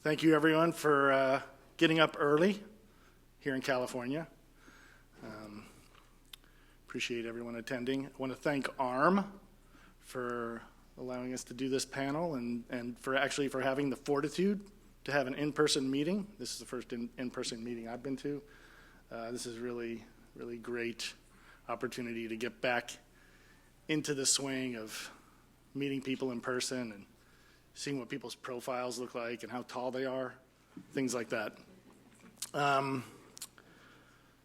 Thank you, everyone, for getting up early here in California. Appreciate everyone attending. I want to thank ARM for allowing us to do this panel and for having the fortitude to have an in-person meeting. This is the first in-person meeting I've been to. This is really, really great opportunity to get back into the swing of meeting people in person and seeing what people's profiles look like and how tall they are, things like that.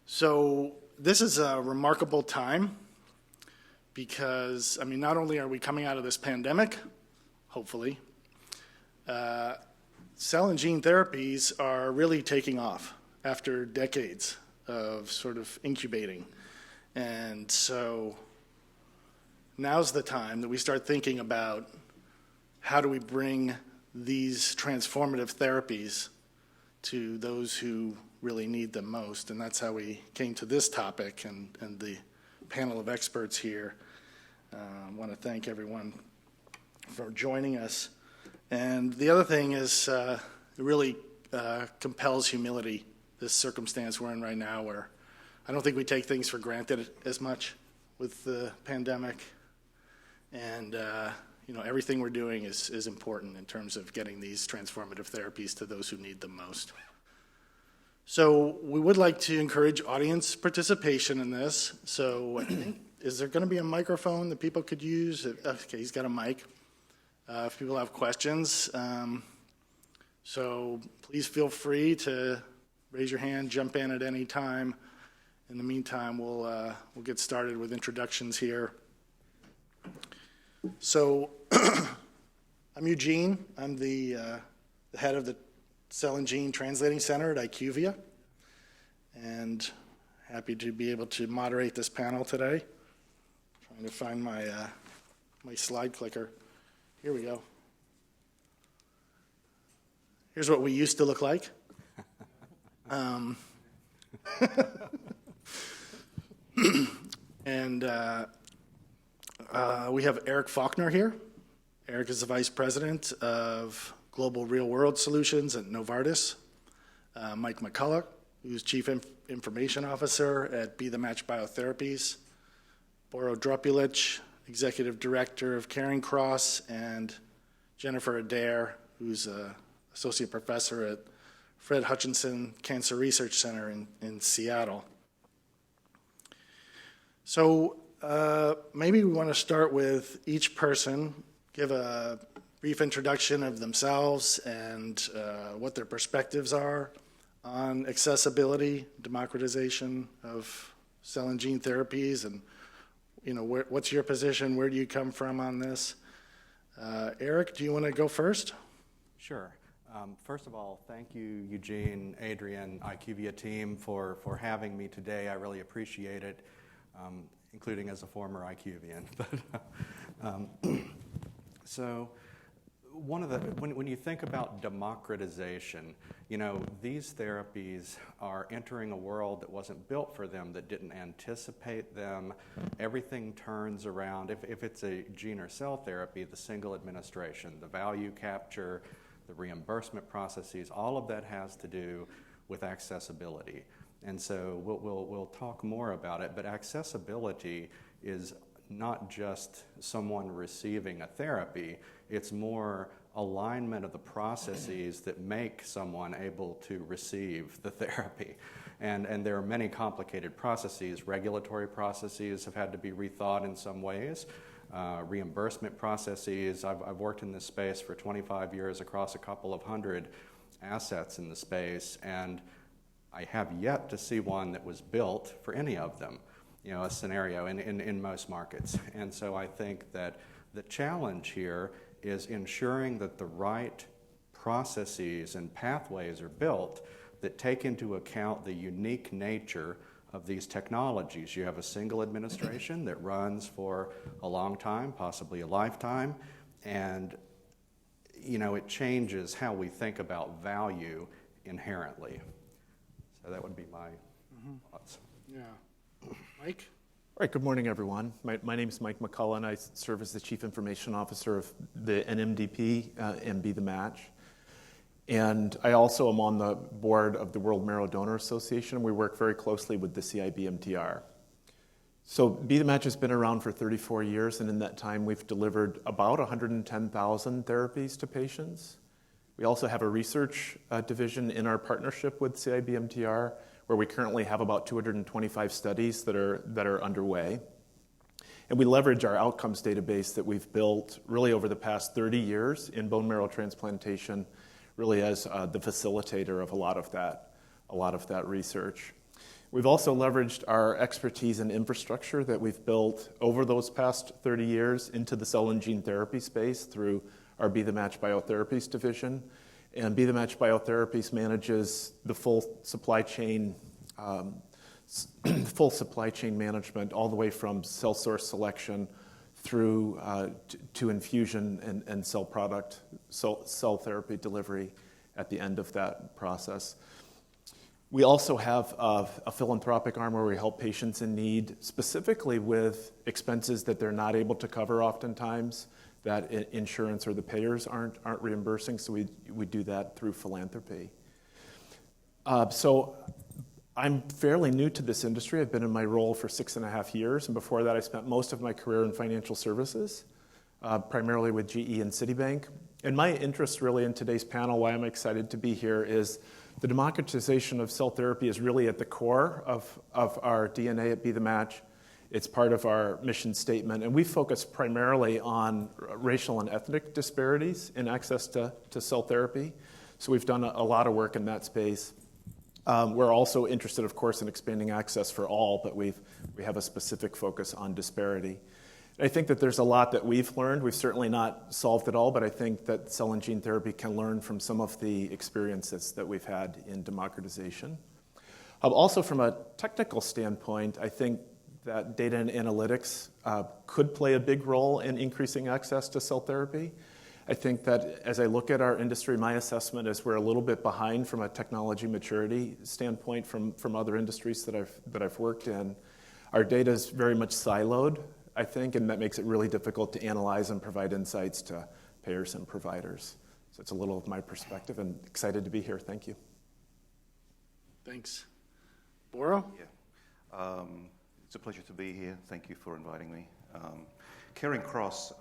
So this is a remarkable time because, not only are we coming out of this pandemic, hopefully, cell and gene therapies are really taking off after decades of sort of incubating. And so now's the time that we start thinking about how do we bring these transformative therapies to those who really need them most? And that's how we came to this topic and the panel of experts here. I want to thank everyone for joining us. And the other thing is it really compels humility, this circumstance we're in right now, where I don't think we take things for granted as much with the pandemic. And everything we're doing is important in terms of getting these transformative therapies to those who need them most. So we would like to encourage audience participation in this. So I think, is there going to be a microphone that people could use? Okay, he's got a mic. If people have questions, so please feel free to raise your hand, jump in at any time. In the meantime, we'll get started with introductions here. So I'm Eugene. I'm the head of the Cell and Gene Translating Center at IQVIA, and happy to be able to moderate this panel today. Trying to find my slide clicker. Here we go. Here's what we used to look like. And we have Eric Faulkner here. Eric is the Vice President of Global Real World Solutions at Novartis. Mike McCullough, who's Chief Information Officer at Be the Match Biotherapies. Boro Dropulic, Executive Director of Caring Cross, and Jennifer Adair, who's Associate Professor at Fred Hutchinson Cancer Research Center in Seattle. So maybe we want to start with each person, give a brief introduction of themselves and what their perspectives are on accessibility, democratization of cell and gene therapies, and what's your position? Where do you come from on this? Eric, do you want to go first? Sure. First of all, thank you, Eugene, Adrian, IQVIA team for having me today. I really appreciate it, including as a former IQVIan. So when you think about democratization, these therapies are entering a world that wasn't built for them, that didn't anticipate them. Everything turns around. If it's a gene or cell therapy, the single administration, the value capture, the reimbursement processes, all of that has to do with accessibility. And so we'll talk more about it, but accessibility is not just someone receiving a therapy, it's more alignment of the processes that make someone able to receive the therapy. And there are many complicated processes. Regulatory processes have had to be rethought in some ways. Reimbursement processes. I've worked in this space for 25 years across a couple of hundred assets in the space, and I have yet to see one that was built for any of them, a scenario in most markets. And so I think that the challenge here is ensuring that the right processes and pathways are built that take into account the unique nature of these technologies. You have a single administration that runs for a long time, possibly a lifetime, and it changes how we think about value inherently. So that would be my thoughts. Yeah. Mike? All right, good morning, everyone. My name is Mike McCullough, and I serve as the Chief Information Officer of the NMDP and Be the Match. And I also am on the board of the World Marrow Donor Association. We work very closely with the CIBMTR. So Be The Match has been around for 34 years, and in that time we've delivered about 110,000 therapies to patients. We also have a research division in our partnership with CIBMTR, where we currently have about 225 studies that are underway. And we leverage our outcomes database that we've built really over the past 30 years in bone marrow transplantation, really as the facilitator of a lot of that research. We've also leveraged our expertise and infrastructure that we've built over those past 30 years into the cell and gene therapy space through our Be The Match Biotherapies division. And Be The Match Biotherapies manages the full supply chain management all the way from cell source selection through to infusion and cell therapy delivery at the end of that process. We also have a philanthropic arm where we help patients in need, specifically with expenses that they're not able to cover oftentimes, that insurance or the payers aren't reimbursing, so we do that through philanthropy. So I'm fairly new to this industry. I've been in my role for 6.5 years, and before that I spent most of my career in financial services, primarily with GE and Citibank. And my interest really in today's panel, why I'm excited to be here, is the democratization of cell therapy is really at the core of our DNA at Be The Match. It's part of our mission statement, and we focus primarily on racial and ethnic disparities in access to cell therapy. So we've done a lot of work in that space. We're also interested, of course, in expanding access for all, but we have a specific focus on disparity. I think that there's a lot that we've learned. We've certainly not solved it all, but I think that cell and gene therapy can learn from some of the experiences that we've had in democratization. Also, from a technical standpoint, I think that data and analytics could play a big role in increasing access to cell therapy. I think that as I look at our industry, my assessment is we're a little bit behind from a technology maturity standpoint from other industries that I've worked in. Our data is very much siloed, I think, and that makes it really difficult to analyze and provide insights to payers and providers. So it's a little of my perspective, and excited to be here. Thank you. Thanks. Boro? Yeah. It's a pleasure to be here. Thank you for inviting me. Caring Cross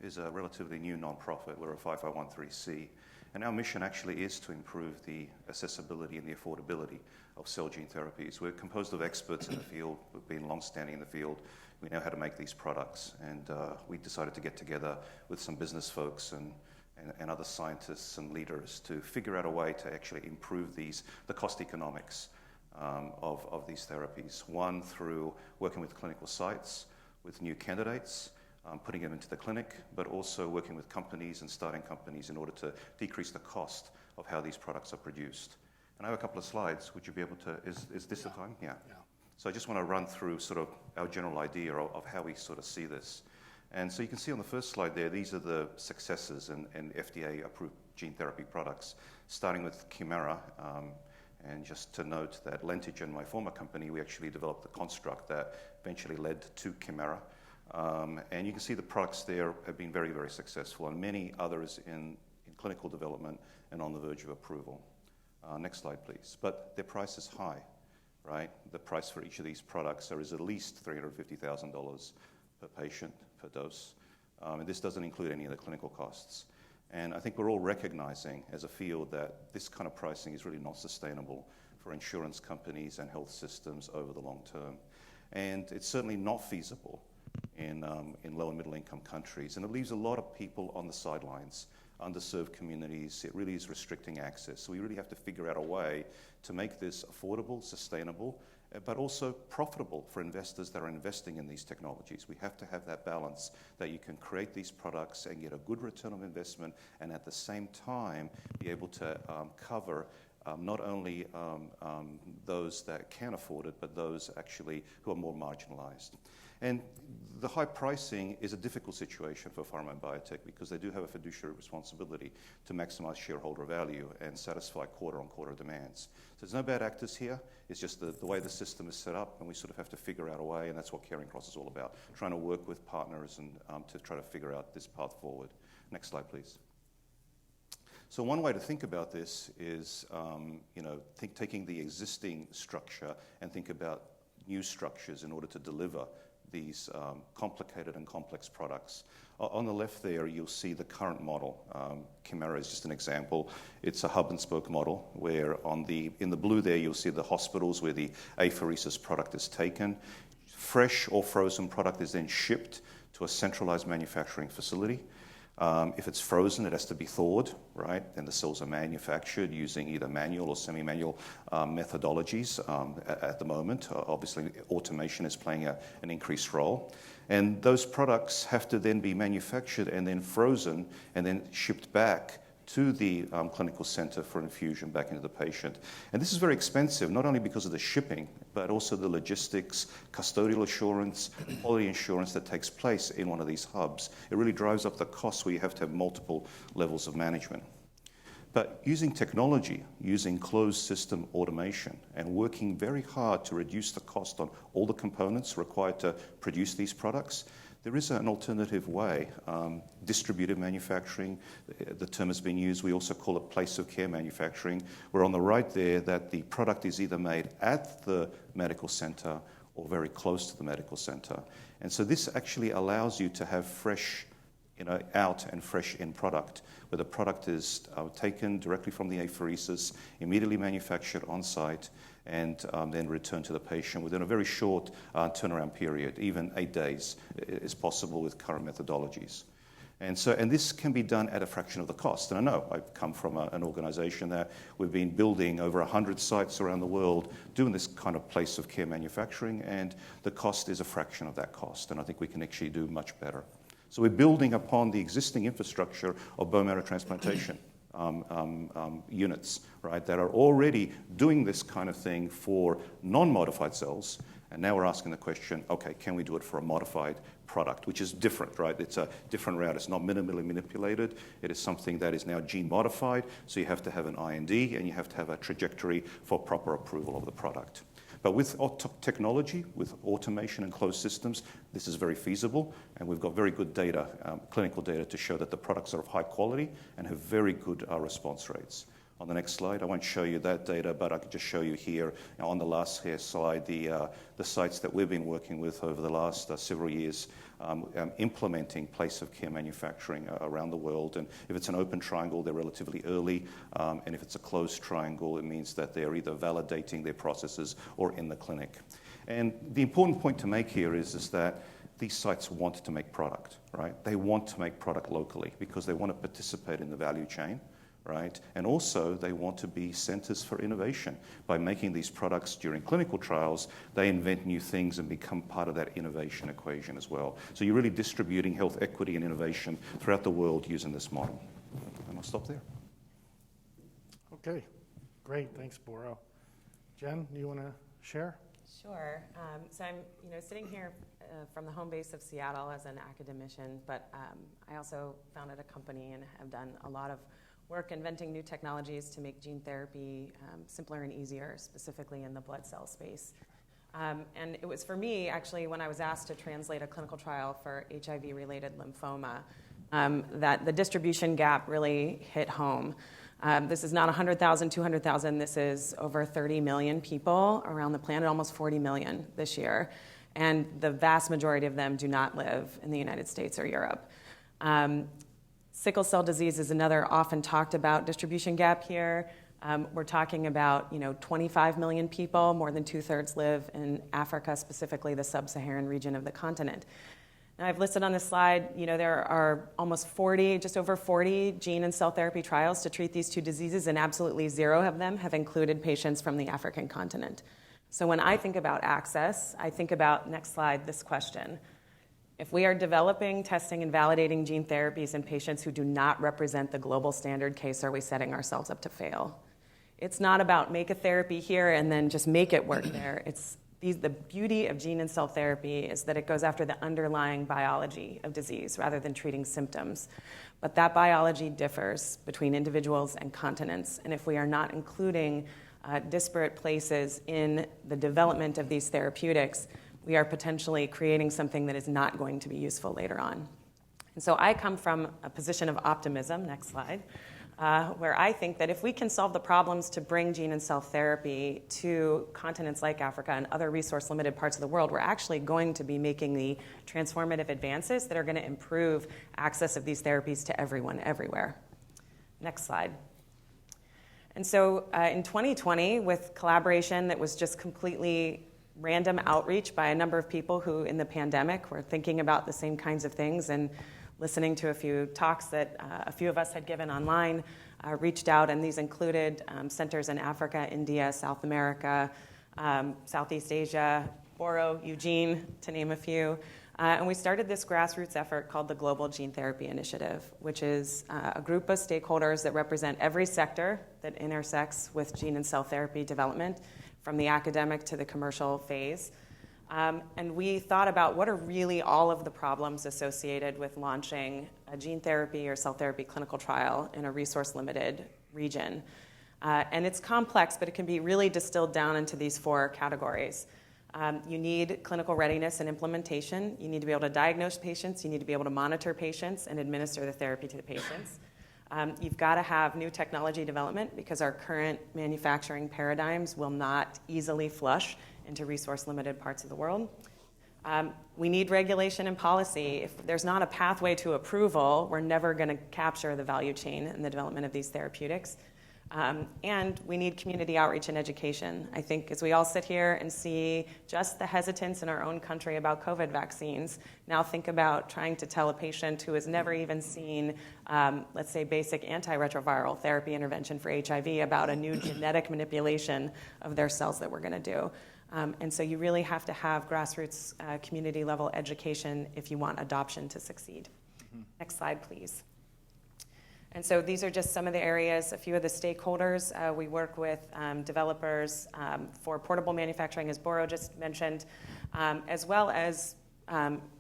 is a relatively new nonprofit. We're a 501(c), and our mission actually is to improve the accessibility and the affordability of cell gene therapies. We're composed of experts in the field. We've been long-standing in the field. We know how to make these products, and we decided to get together with some business folks and other scientists and leaders to figure out a way to actually improve the cost economics of these therapies. One, through working with clinical sites, with new candidates, putting them into the clinic, but also working with companies and starting companies in order to decrease the cost of how these products are produced. And I have a couple of slides. Would you be able to, is this the time? Yeah. So I just want to run through sort of our general idea of how we sort of see this. And so you can see on the first slide there, these are the successes in FDA-approved gene therapy products, starting with Chimera. And just to note that Lentigen, my former company, we actually developed the construct that eventually led to Chimera. And you can see the products there have been very, very successful, and many others in clinical development and on the verge of approval. Next slide, please. But their price is high, right? The price for each of these products is at least $350,000 per patient, per dose. And this doesn't include any of the clinical costs. And I think we're all recognizing as a field that this kind of pricing is really not sustainable for insurance companies and health systems over the long term. And it's certainly not feasible in low and middle income countries. And it leaves a lot of people on the sidelines, underserved communities. It really is restricting access. So we really have to figure out a way to make this affordable, sustainable, but also profitable for investors that are investing in these technologies. We have to have that balance that you can create these products and get a good return on investment, and at the same time be able to cover not only those that can afford it, but those actually who are more marginalized. And the high pricing is a difficult situation for pharma and biotech because they do have a fiduciary responsibility to maximize shareholder value and satisfy quarter-on-quarter demands. So there's no bad actors here. It's just the way the system is set up, and we sort of have to figure out a way, and that's what Caring Cross is all about, trying to work with partners and to try to figure out this path forward. Next slide, please. So one way to think about this is, taking the existing structure and think about new structures in order to deliver these complicated and complex products. On the left there, you'll see the current model. Chimera is just an example. It's a hub and spoke model where in the blue there, you'll see the hospitals where the apheresis product is taken. Fresh or frozen product is then shipped to a centralized manufacturing facility. If it's frozen, it has to be thawed, right? Then the cells are manufactured using either manual or semi-manual methodologies at the moment. Obviously, automation is playing an increased role. And those products have to then be manufactured and then frozen and then shipped back to the clinical center for infusion back into the patient. And this is very expensive, not only because of the shipping, but also the logistics, custodial assurance, quality insurance that takes place in one of these hubs. It really drives up the costs where you have to have multiple levels of management. But using technology, using closed system automation, and working very hard to reduce the cost on all the components required to produce these products, there is an alternative way. Distributed manufacturing, the term has been used. We also call it place of care manufacturing, where on the right there that the product is either made at the medical center or very close to the medical center. And so this actually allows you to have fresh out and fresh in product, where the product is taken directly from the apheresis, immediately manufactured on site, and then returned to the patient within a very short turnaround period. Even 8 days is possible with current methodologies. And this can be done at a fraction of the cost. And I know I've come from an organization that we've been building over 100 sites around the world doing this kind of place of care manufacturing, and the cost is a fraction of that cost. And I think we can actually do much better. So we're building upon the existing infrastructure of bone marrow transplantation units, right, that are already doing this kind of thing for non-modified cells. And now we're asking the question, okay, can we do it for a modified product, which is different, right? It's a different route. It's not minimally manipulated. It is something that is now gene modified. So you have to have an IND and you have to have a trajectory for proper approval of the product. But with technology, with automation and closed systems, this is very feasible, and we've got very good data, clinical data, to show that the products are of high quality and have very good response rates. On the next slide, I won't show you that data, but I can just show you here on the last slide the sites that we've been working with over the last several years, implementing place of care manufacturing around the world. And if it's an open triangle, they're relatively early, and if it's a closed triangle, it means that they're either validating their processes or in the clinic. And the important point to make here is that these sites want to make product, right? They want to make product locally because they want to participate in the value chain. Right? And also, they want to be centers for innovation. By making these products during clinical trials, they invent new things and become part of that innovation equation as well. So you're really distributing health equity and innovation throughout the world using this model. And I'll stop there. Okay, great. Thanks, Boro. Jen, you want to share? Sure. So I'm, sitting here from the home base of Seattle as an academician, but I also founded a company and have done a lot of work inventing new technologies to make gene therapy simpler and easier, specifically in the blood cell space. And it was for me, actually, when I was asked to translate a clinical trial for HIV-related lymphoma, that the distribution gap really hit home. This is not 100,000, 200,000. This is over 30 million people around the planet, almost 40 million this year. And the vast majority of them do not live in the United States or Europe. Sickle cell disease is another often talked about distribution gap here. We're talking about 25 million people, more than 2/3 live in Africa, specifically the sub-Saharan region of the continent. Now, I've listed on this slide, there are almost 40, just over 40 gene and cell therapy trials to treat these two diseases, and absolutely zero of them have included patients from the African continent. So when I think about access, I think about, next slide, this question. If we are developing, testing, and validating gene therapies in patients who do not represent the global standard case, are we setting ourselves up to fail? It's not about make a therapy here and then just make it work there. The beauty of gene and cell therapy is that it goes after the underlying biology of disease rather than treating symptoms. But that biology differs between individuals and continents. And if we are not including disparate places in the development of these therapeutics, we are potentially creating something that is not going to be useful later on. And so I come from a position of optimism, next slide, where I think that if we can solve the problems to bring gene and cell therapy to continents like Africa and other resource-limited parts of the world, we're actually going to be making the transformative advances that are going to improve access of these therapies to everyone, everywhere. Next slide. And so in 2020, with collaboration that was just completely random outreach by a number of people who, in the pandemic, were thinking about the same kinds of things and listening to a few talks that a few of us had given online, reached out, and these included centers in Africa, India, South America, Southeast Asia, Boro, Eugene, to name a few. And we started this grassroots effort called the Global Gene Therapy Initiative, which is a group of stakeholders that represent every sector that intersects with gene and cell therapy development, from the academic to the commercial phase. And we thought about what are really all of the problems associated with launching a gene therapy or cell therapy clinical trial in a resource-limited region. And it's complex, but it can be really distilled down into these 4 categories. You need clinical readiness and implementation. You need to be able to diagnose patients. You need to be able to monitor patients and administer the therapy to the patients. You've got to have new technology development because our current manufacturing paradigms will not easily flush into resource-limited parts of the world. We need regulation and policy. If there's not a pathway to approval, we're never going to capture the value chain in the development of these therapeutics. And we need community outreach and education. I think as we all sit here and see just the hesitance in our own country about COVID vaccines, now think about trying to tell a patient who has never even seen, let's say, basic antiretroviral therapy intervention for HIV about a new genetic manipulation of their cells that we're going to do. And so you really have to have grassroots community-level education if you want adoption to succeed. Mm-hmm. Next slide, please. And so these are just some of the areas, a few of the stakeholders. We work with developers for portable manufacturing, as Boro just mentioned, as well as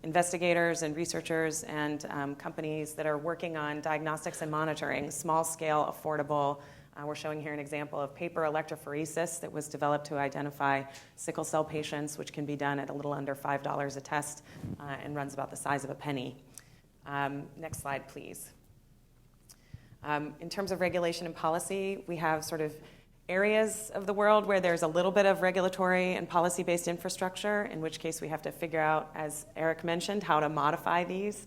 investigators and researchers and companies that are working on diagnostics and monitoring, small-scale, affordable. We're showing here an example of paper electrophoresis that was developed to identify sickle cell patients, which can be done at a little under $5 a test and runs about the size of a penny. Next slide, please. In terms of regulation and policy, we have sort of areas of the world where there's a little bit of regulatory and policy-based infrastructure, in which case we have to figure out, as Eric mentioned, how to modify these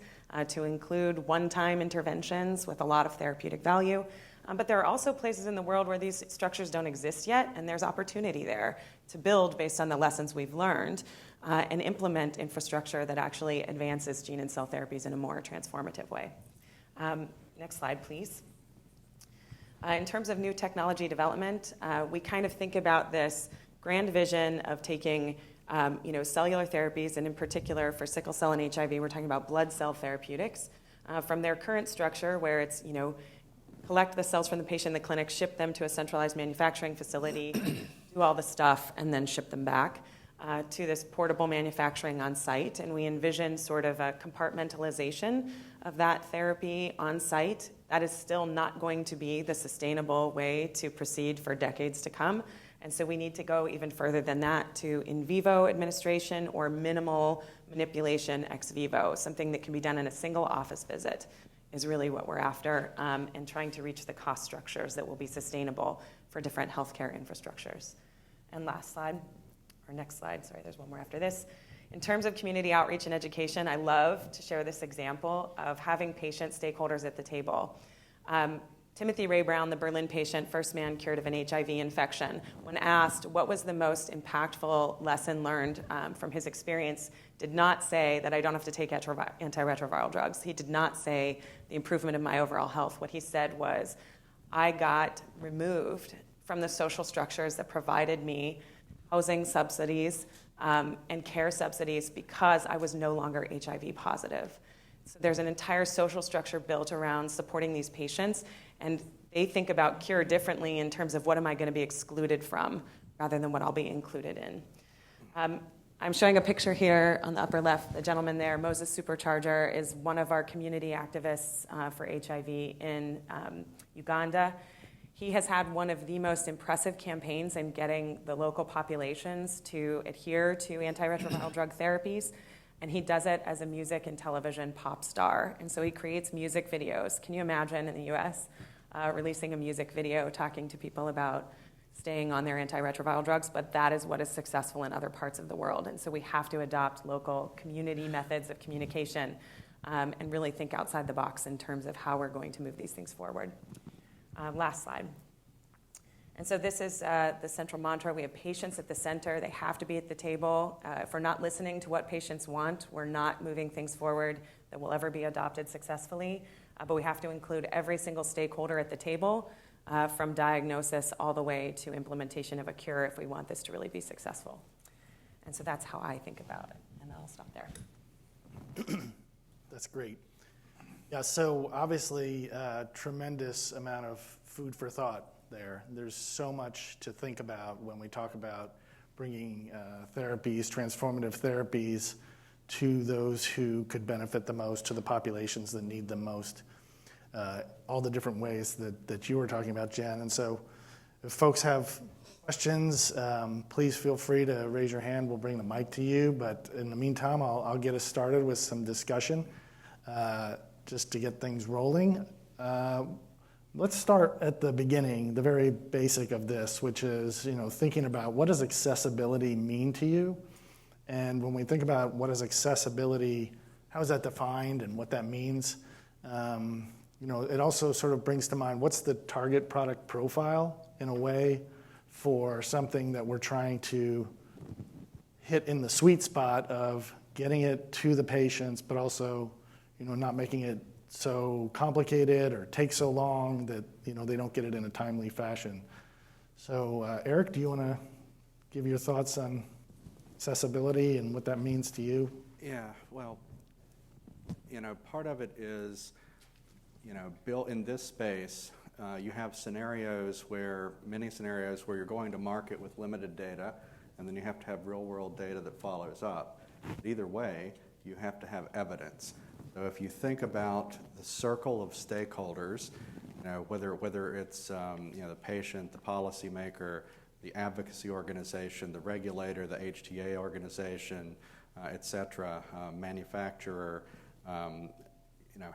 to include one-time interventions with a lot of therapeutic value. But there are also places in the world where these structures don't exist yet, and there's opportunity there to build based on the lessons we've learned and implement infrastructure that actually advances gene and cell therapies in a more transformative way. Next slide, please. In terms of new technology development, we kind of think about this grand vision of taking cellular therapies, and in particular for sickle cell and HIV, we're talking about blood cell therapeutics, from their current structure where it's, collect the cells from the patient in the clinic, ship them to a centralized manufacturing facility, do all the stuff, and then ship them back, to this portable manufacturing on site. And we envision sort of a compartmentalization of that therapy on site. That is still not going to be the sustainable way to proceed for decades to come. And so we need to go even further than that to in vivo administration or minimal manipulation ex vivo, something that can be done in a single office visit is really what we're after, and trying to reach the cost structures that will be sustainable for different healthcare infrastructures. And last slide, or next slide, sorry, there's one more after this. In terms of community outreach and education, I love to share this example of having patient stakeholders at the table. Timothy Ray Brown, the Berlin patient, first man cured of an HIV infection, when asked what was the most impactful lesson learned from his experience, did not say that I don't have to take antiretroviral drugs. He did not say the improvement of my overall health. What he said was, I got removed from the social structures that provided me housing subsidies and care subsidies because I was no longer HIV positive. So there's an entire social structure built around supporting these patients, and they think about cure differently in terms of what am I going to be excluded from rather than what I'll be included in. I'm showing a picture here on the upper left. The gentleman there, Moses Supercharger, is one of our community activists for HIV in Uganda. He has had one of the most impressive campaigns in getting the local populations to adhere to antiretroviral drug therapies, and he does it as a music and television pop star. And so he creates music videos. Can you imagine in the US releasing a music video talking to people about staying on their antiretroviral drugs, but that is what is successful in other parts of the world. And so we have to adopt local community methods of communication and really think outside the box in terms of how we're going to move these things forward. Last slide. And so this is the central mantra. We have patients at the center. They have to be at the table. If we're not listening to what patients want, we're not moving things forward that will ever be adopted successfully. But we have to include every single stakeholder at the table, from diagnosis all the way to implementation of a cure if we want this to really be successful. And so that's how I think about it. And I'll stop there. That's great. Yeah, so obviously tremendous amount of food for thought there. There's so much to think about when we talk about bringing therapies, transformative therapies, to those who could benefit the most, to the populations that need them most. All the different ways that you were talking about, Jen. And so if folks have questions, please feel free to raise your hand. We'll bring the mic to you. But in the meantime, I'll get us started with some discussion just to get things rolling. Let's start at the beginning, the very basic of this, which is, thinking about what does accessibility mean to you? And when we think about what is accessibility, how is that defined and what that means? It also sort of brings to mind what's the target product profile in a way for something that we're trying to hit in the sweet spot of getting it to the patients, but also, not making it so complicated or take so long that, they don't get it in a timely fashion. So, Eric, do you want to give your thoughts on accessibility and what that means to you? Yeah, well, part of it is, built in this space, you have many scenarios where you're going to market with limited data, and then you have to have real-world data that follows up. Either way, you have to have evidence. So if you think about the circle of stakeholders, whether it's the patient, the policymaker, the advocacy organization, the regulator, the HTA organization, et cetera, manufacturer,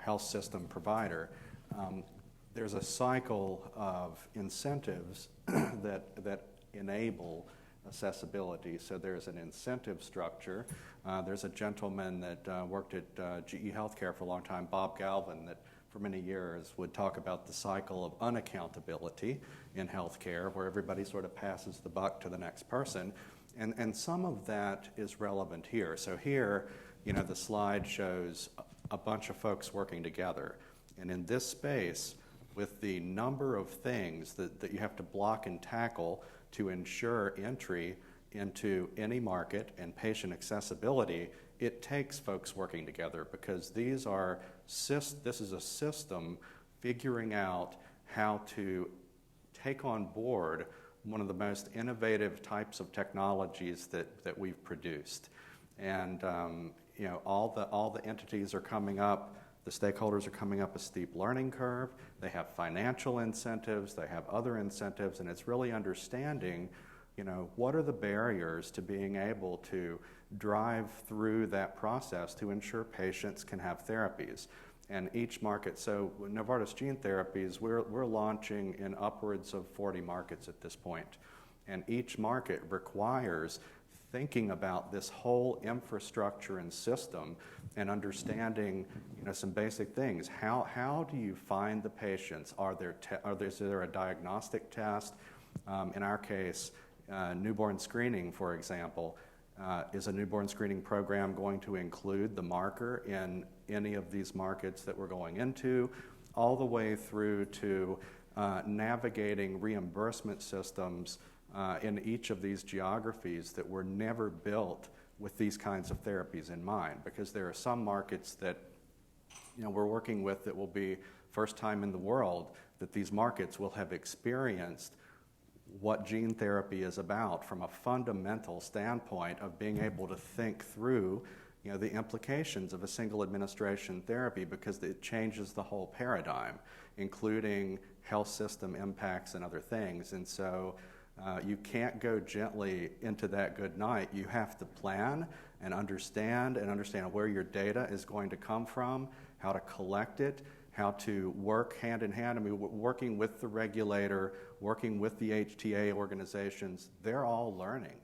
health system provider, there's a cycle of incentives that enable accessibility. So there's an incentive structure. There's a gentleman that worked at GE Healthcare for a long time, Bob Galvin, that for many years would talk about the cycle of unaccountability in healthcare, where everybody sort of passes the buck to the next person. And some of that is relevant here. So here, the slide shows a bunch of folks working together. And in this space, with the number of things that you have to block and tackle to ensure entry into any market and patient accessibility, it takes folks working together, because this is a system figuring out how to take on board one of the most innovative types of technologies that we've produced. And all the entities are coming up, the stakeholders are coming up a steep learning curve. They have financial incentives, they have other incentives, and it's really understanding, what are the barriers to being able to drive through that process to ensure patients can have therapies. And each market, so Novartis Gene Therapies, we're launching in upwards of 40 markets at this point. And each market requires thinking about this whole infrastructure and system and understanding, some basic things. How do you find the patients? Is there a diagnostic test? In our case, newborn screening, for example. Is a newborn screening program going to include the marker in any of these markets that we're going into, all the way through to navigating reimbursement systems in each of these geographies that were never built with these kinds of therapies in mind? Because there are some markets that we're working with that will be first time in the world that these markets will have experienced what gene therapy is about from a fundamental standpoint of being able to think through the implications of a single administration therapy, because it changes the whole paradigm, including health system impacts and other things. And so you can't go gently into that good night. You have to plan and understand where your data is going to come from, how to collect it, how to work hand in hand. I mean, working with the regulator, working with the HTA organizations, they're all learning.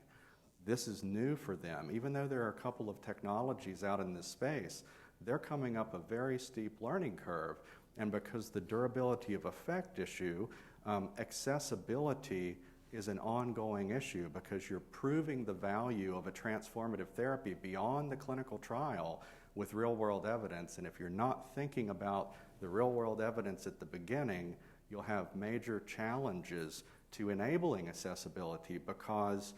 This is new for them. Even though there are a couple of technologies out in this space, they're coming up a very steep learning curve. And because the durability of effect issue, accessibility is an ongoing issue because you're proving the value of a transformative therapy beyond the clinical trial with real-world evidence. And if you're not thinking about the real-world evidence at the beginning, you'll have major challenges to enabling accessibility because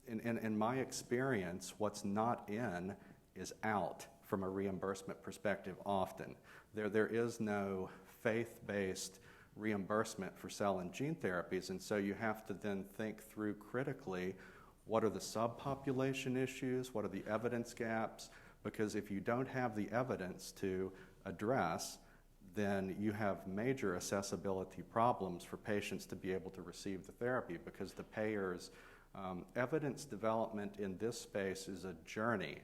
in my experience, what's not in is out from a reimbursement perspective often. There is no faith-based reimbursement for cell and gene therapies, and so you have to then think through critically what are the subpopulation issues, what are the evidence gaps, because if you don't have the evidence to address, then you have major accessibility problems for patients to be able to receive the therapy because the payers, evidence development in this space is a journey.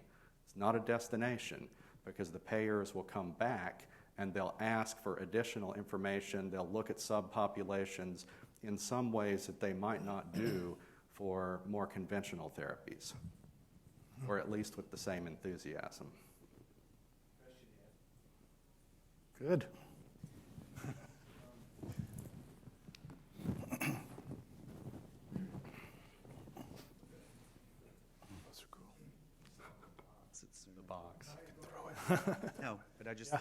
It's not a destination because the payers will come back and they'll ask for additional information. They'll look at subpopulations in some ways that they might not do for more conventional therapies, or at least with the same enthusiasm. Good. It's in the box. No, but I just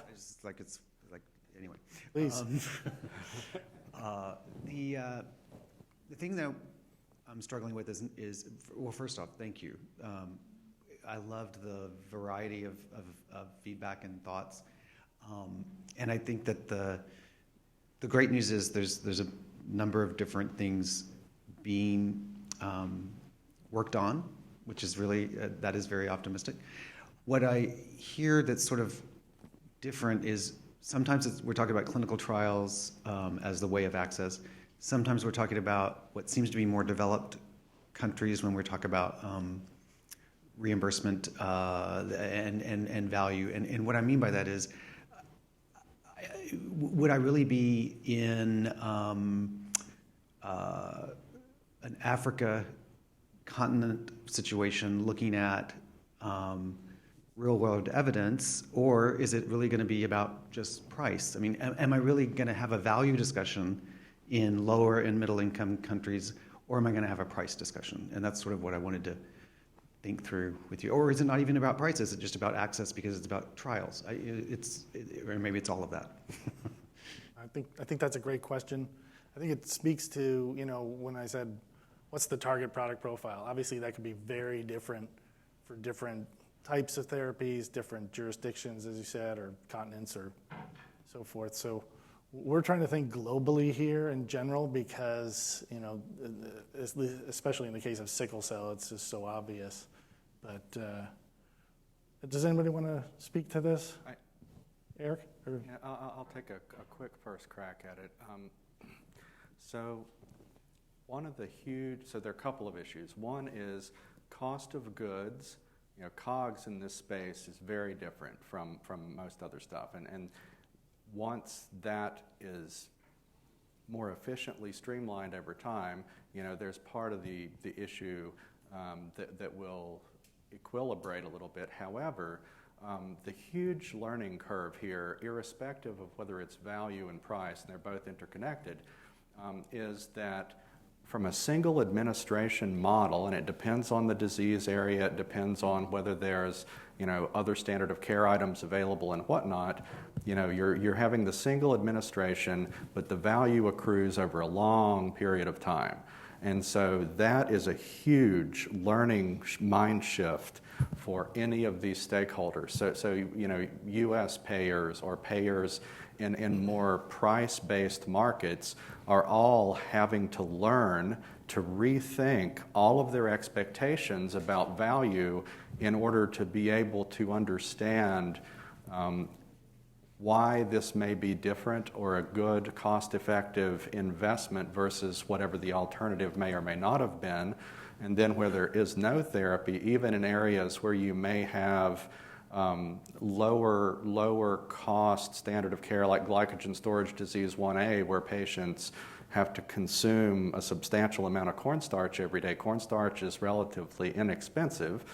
like it's like anyway. Please. The thing that I'm struggling with is well, first off, thank you. I loved the variety of feedback and thoughts, and I think that the great news is there's a number of different things being worked on, which is really that is very optimistic. What I hear that's sort of different is sometimes we're talking about clinical trials as the way of access. Sometimes we're talking about what seems to be more developed countries when we're talking about reimbursement and value. And what I mean by that is, would I really be in an Africa continent situation looking at real-world evidence, or is it really going to be about just price? I mean, am I really going to have a value discussion in lower and middle-income countries, or am I going to have a price discussion? And that's sort of what I wanted to think through with you. Or is it not even about price? Is it just about access because it's about trials? Or maybe it's all of that. I think that's a great question. I think it speaks to, when I said, what's the target product profile? Obviously, that could be very different for different types of therapies, different jurisdictions, as you said, or continents or so forth. So we're trying to think globally here in general because, especially in the case of sickle cell, it's just so obvious. But does anybody want to speak to this? Eric? Yeah, I'll take a quick first crack at it. So there are a couple of issues. One is cost of goods. COGS in this space is very different from most other stuff. And once that is more efficiently streamlined over time, there's part of the issue that will equilibrate a little bit. However, the huge learning curve here, irrespective of whether it's value and price, and they're both interconnected, is that from a single administration model, and it depends on the disease area, it depends on whether there's other standard of care items available and whatnot, you're having the single administration, but the value accrues over a long period of time. And so that is a huge learning mind shift for any of these stakeholders. So U.S. payers or payers in more price-based markets are all having to learn to rethink all of their expectations about value in order to be able to understand why this may be different or a good, cost-effective investment versus whatever the alternative may or may not have been. And then where there is no therapy, even in areas where you may have lower cost standard of care like glycogen storage disease 1A, where patients have to consume a substantial amount of cornstarch every day. Cornstarch is relatively inexpensive,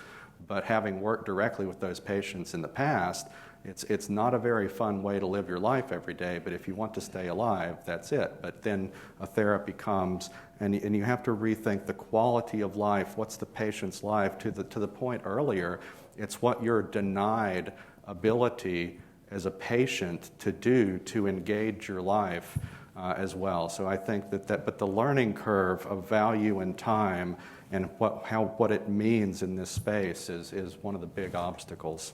but having worked directly with those patients in the past, it's not a very fun way to live your life every day, but if you want to stay alive, that's it. But then a therapy comes, and you have to rethink the quality of life. What's the patient's life? To the point earlier, it's what you're denied ability as a patient to do to engage your life as well. So I think but the learning curve of value and time and what it means in this space is one of the big obstacles.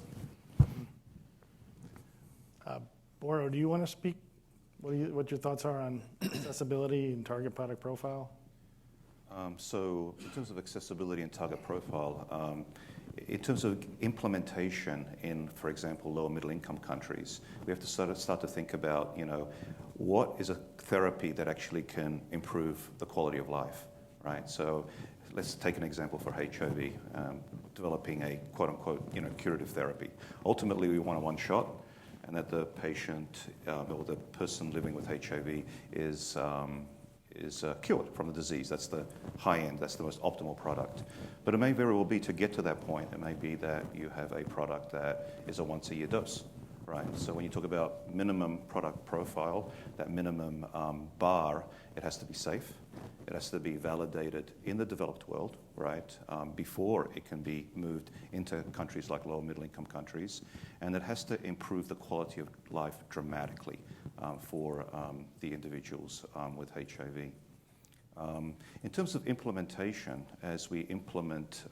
Boro, do you want to speak? What your thoughts are on accessibility and target product profile? So in terms of accessibility and target profile, in terms of implementation in, for example, lower middle income countries, we have to start to think about, what is a therapy that actually can improve the quality of life, right? So let's take an example for HIV, developing a quote-unquote, curative therapy. Ultimately, we want a one shot, and that the patient or the person living with HIV is cured from the disease. That's the high end, that's the most optimal product. But it may very well be, to get to that point, it may be that you have a product that is a once-a-year dose, right? So when you talk about minimum product profile, that minimum bar, it has to be safe. It has to be validated in the developed world, right, before it can be moved into countries like lower middle income countries. And it has to improve the quality of life dramatically for the individuals with HIV. In terms of implementation, as we implement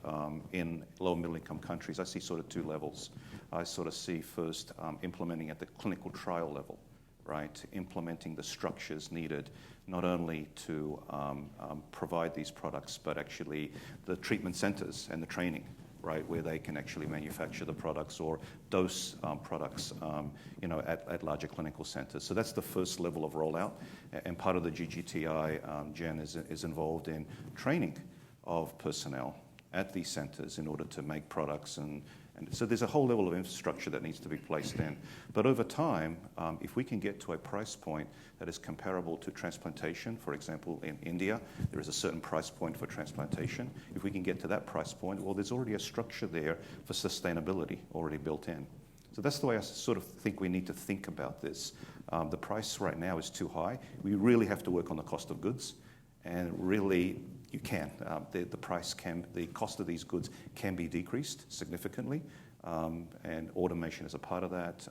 in low middle income countries, I see sort of two levels. I sort of see first implementing at the clinical trial level, right? Implementing the structures needed not only to provide these products, but actually the treatment centers and the training, right, where they can actually manufacture the products or dose products, at larger clinical centers. So that's the first level of rollout. And part of the GGTI, Jen, is involved in training of personnel at these centers in order to make products. And so there's a whole level of infrastructure that needs to be placed in. But over time, if we can get to a price point that is comparable to transplantation, for example, in India, there is a certain price point for transplantation. If we can get to that price point, well, there's already a structure there for sustainability already built in. So that's the way I sort of think we need to think about this. The price right now is too high. We really have to work on the cost of goods, and really, you can. The cost of these goods can be decreased significantly, and automation is a part of that.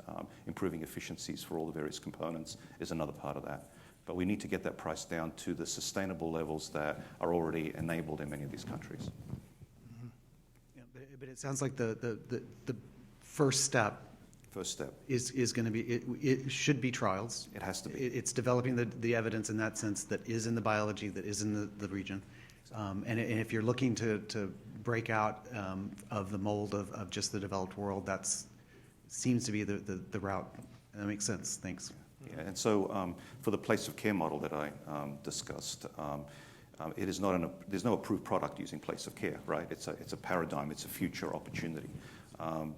Improving efficiencies for all the various components is another part of that. But we need to get that price down to the sustainable levels that are already enabled in many of these countries. Mm-hmm. Yeah, but it sounds like the first step is going to be, it should be trials. It has to be. It's developing the evidence in that sense that is in the biology, that is in the region. And if you're looking to break out of the mold of just the developed world, that seems to be the route. That makes sense. Thanks. Yeah, and so for the place of care model that I discussed, it is there's no approved product using place of care, right? It's a paradigm. It's a future opportunity.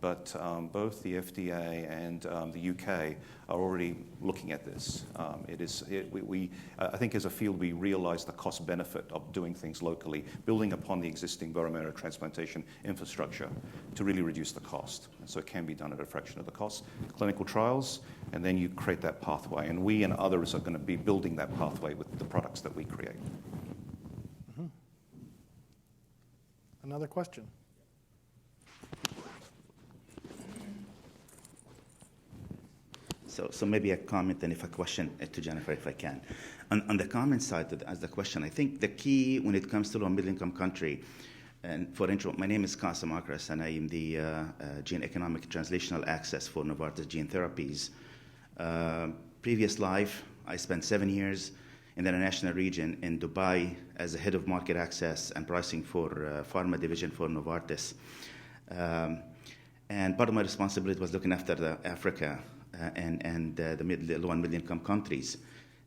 But both the FDA and the UK are already looking at this. I think as a field we realize the cost benefit of doing things locally, building upon the existing bone marrow transplantation infrastructure to really reduce the cost. And so it can be done at a fraction of the cost. Clinical trials, and then you create that pathway. And we and others are going to be building that pathway with the products that we create. Mm-hmm. Another question? So maybe a comment and if a question to Jennifer, if I can. On the comment side, as the question, I think the key when it comes to low middle income country, and for intro, my name is Qasim Akras, and I am the Gene Economic Translational Access for Novartis Gene Therapies. Previous life, I spent 7 years in the international region in Dubai as the head of market access and pricing for pharma division for Novartis. And part of my responsibility was looking after Africa and the low and middle income countries.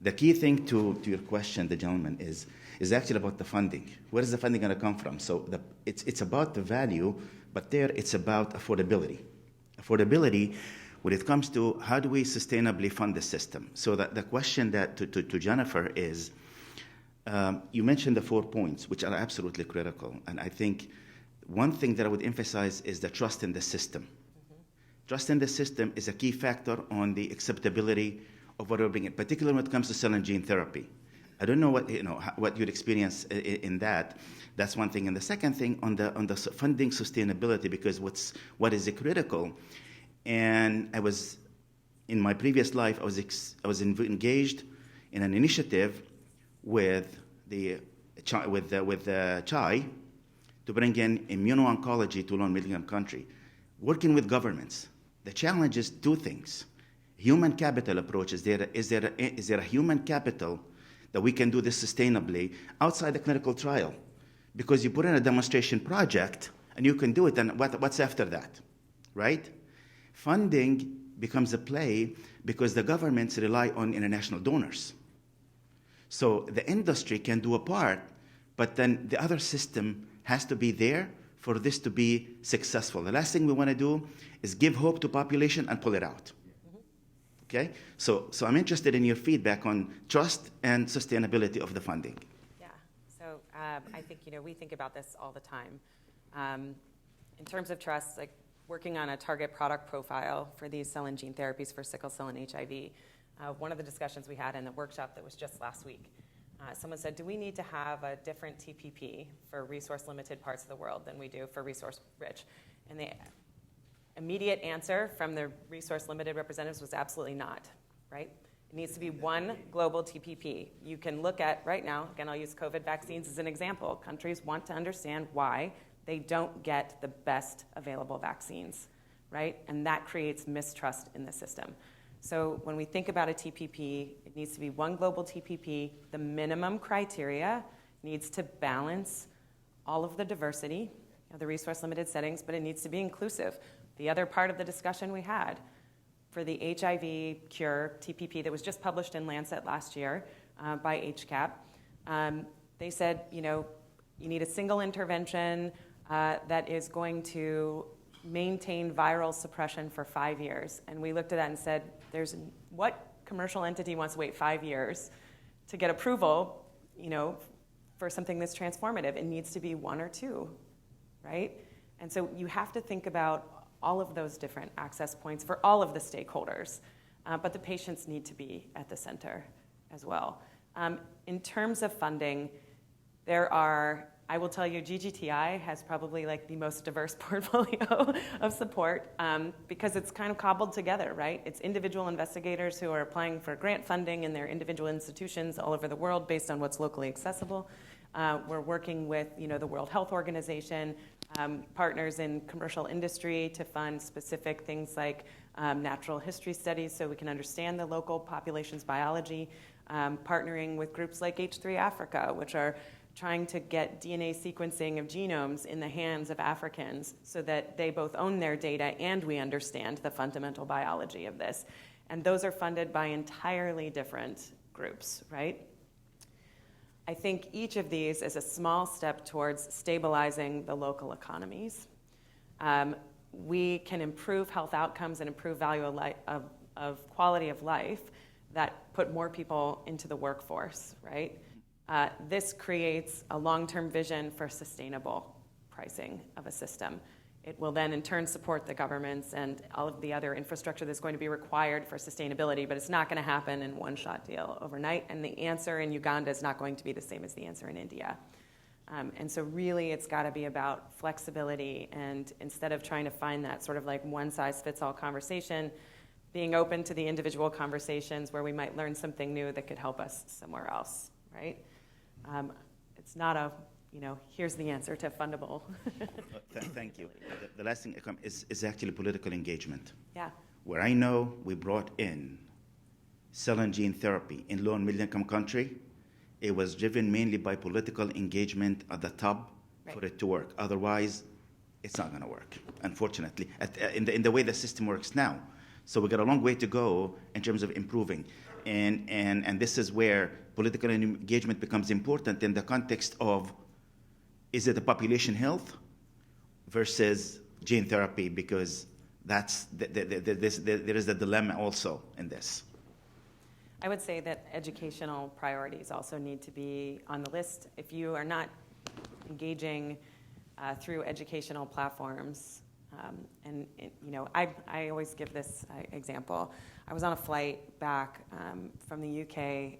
The key thing to your question, the gentleman, is actually about the funding. Where is the funding going to come from? So it's about the value, but there it's about affordability. affordability when it comes to how do we sustainably fund the system. So the question that to Jennifer is, you mentioned the 4 points, which are absolutely critical. And I think one thing that I would emphasize is the trust in the system. Mm-hmm. Trust in the system is a key factor on the acceptability of what we're bringing, particularly when it comes to cell and gene therapy. I don't know what you'd experience in that. That's one thing. And the second thing on the funding sustainability, because what is critical, and I was in my previous life, I was engaged in an initiative with CHI to bring in immuno-oncology to low-income country, working with governments. The challenge is 2 things. Human capital approach. Is there a human capital that we can do this sustainably outside the clinical trial? Because you put in a demonstration project and you can do it, and what's after that, right? Funding becomes a play because the governments rely on international donors. So the industry can do a part, but then the other system has to be there for this to be successful. The last thing we want to do is give hope to population and pull it out. Okay? So I'm interested in your feedback on trust and sustainability of the funding. Yeah. So I think, we think about this all the time. In terms of trust, like working on a target product profile for these cell and gene therapies for sickle cell and HIV, one of the discussions we had in the workshop that was just last week, someone said, do we need to have a different TPP for resource-limited parts of the world than we do for resource-rich? And the immediate answer from the resource-limited representatives was absolutely not, right? It needs to be one global TPP. You can look at, right now, again, I'll use COVID vaccines as an example. Countries want to understand why they don't get the best available vaccines, right? And that creates mistrust in the system. So when we think about a TPP, it needs to be one global TPP. The minimum criteria needs to balance all of the diversity of the resource-limited settings, but it needs to be inclusive. The other part of the discussion we had for the HIV cure TPP that was just published in Lancet last year by HCAP, they said, you need a single intervention that is going to maintain viral suppression for 5 years. And we looked at that and said, what commercial entity wants to wait 5 years to get approval, for something that's transformative? It needs to be 1 or 2, right? And so you have to think about all of those different access points for all of the stakeholders, but the patients need to be at the center as well. In terms of funding, I will tell you, GGTI has probably the most diverse portfolio of support because it's kind of cobbled together, right? It's individual investigators who are applying for grant funding in their individual institutions all over the world based on what's locally accessible. We're working with, the World Health Organization, partners in commercial industry to fund specific things like natural history studies so we can understand the local population's biology, partnering with groups like H3 Africa, which are trying to get DNA sequencing of genomes in the hands of Africans so that they both own their data and we understand the fundamental biology of this. And those are funded by entirely different groups, right? I think each of these is a small step towards stabilizing the local economies. We can improve health outcomes and improve value of quality of life that put more people into the workforce, right? This creates a long-term vision for sustainable pricing of a system. It will then in turn support the governments and all of the other infrastructure that's going to be required for sustainability, but it's not going to happen in one-shot deal overnight, and the answer in Uganda is not going to be the same as the answer in India. And so really it's got to be about flexibility, and instead of trying to find that sort of one-size-fits-all conversation, being open to the individual conversations where we might learn something new that could help us somewhere else, right? It's not here's the answer to fundable. Thank you. The last thing is actually political engagement. Yeah. Where I know we brought in cell and gene therapy in low and middle-income country, it was driven mainly by political engagement at the top for it to work. Otherwise, it's not going to work, unfortunately, in the way the system works now. So we got a long way to go in terms of improving. And this is where political engagement becomes important in the context of, is it a population health versus gene therapy? Because there is a dilemma also in this. I would say that educational priorities also need to be on the list. If you are not engaging through educational platforms, I always give this example. I was on a flight back from the UK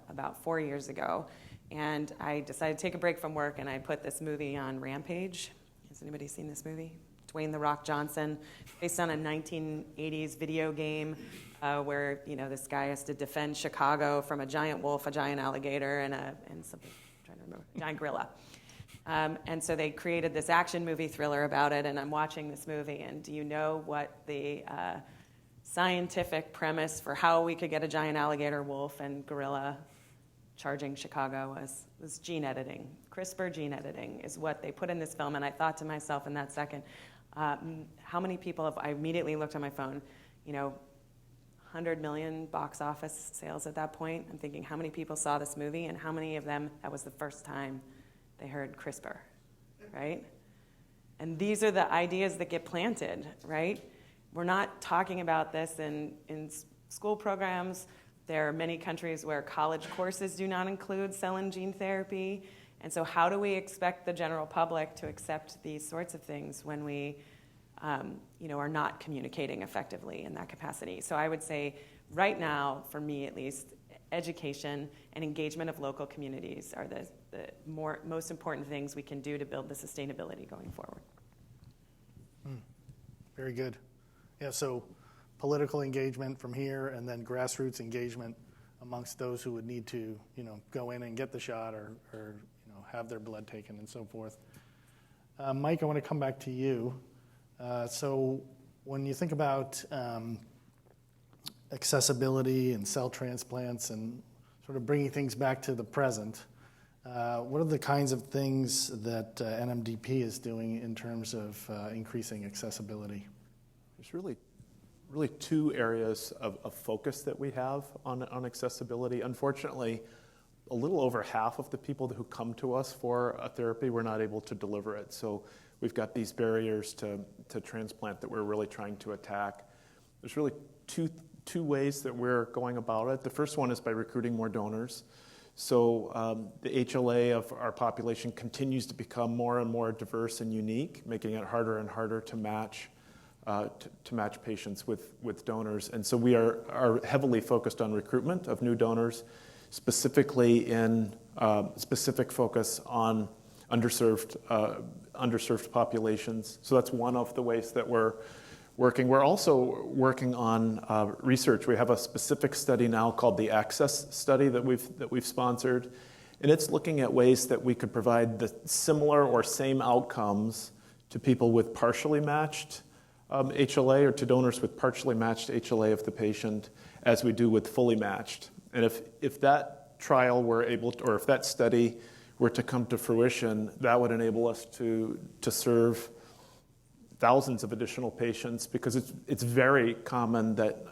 about 4 years ago, and I decided to take a break from work, and I put this movie on Rampage. Has anybody seen this movie? Dwayne "The Rock" Johnson, based on a 1980s video game where this guy has to defend Chicago from a giant wolf, a giant alligator, and something I'm trying to remember, a giant gorilla. And so they created this action movie thriller about it, and I'm watching this movie, and do you know what the scientific premise for how we could get a giant alligator, wolf, and gorilla charging Chicago was gene editing. CRISPR gene editing is what they put in this film, and I thought to myself in that second, how many people I immediately looked on my phone, 100 million box office sales at that point. I'm thinking, how many people saw this movie, and how many of them, that was the first time they heard CRISPR, right? And these are the ideas that get planted, right? We're not talking about this in school programs. There are many countries where college courses do not include cell and gene therapy. And so how do we expect the general public to accept these sorts of things when we are not communicating effectively in that capacity? So I would say right now, for me at least, education and engagement of local communities are the most important things we can do to build the sustainability going forward. Very good. Yeah, so political engagement from here, and then grassroots engagement amongst those who would need to, go in and get the shot or have their blood taken and so forth. Mike, I want to come back to you. So when you think about accessibility and cell transplants and sort of bringing things back to the present, what are the kinds of things that NMDP is doing in terms of increasing accessibility? There's really two areas of focus that we have on accessibility. Unfortunately, a little over half of the people who come to us for a therapy, we're not able to deliver it. So we've got these barriers to transplant that we're really trying to attack. There's really two ways that we're going about it. The first one is by recruiting more donors. So the HLA of our population continues to become more and more diverse and unique, making it harder and harder to match patients with donors. And so we are heavily focused on recruitment of new donors, specifically in specific focus on underserved populations. So that's one of the ways that we're working. We're also working on research. We have a specific study now called the Access study that we've sponsored, and it's looking at ways that we could provide the similar or same outcomes to people with partially matched HLA or to donors with partially matched HLA of the patient as we do with fully matched. And if that trial were able to, or if that study were to come to fruition, that would enable us to serve thousands of additional patients, because it's very common that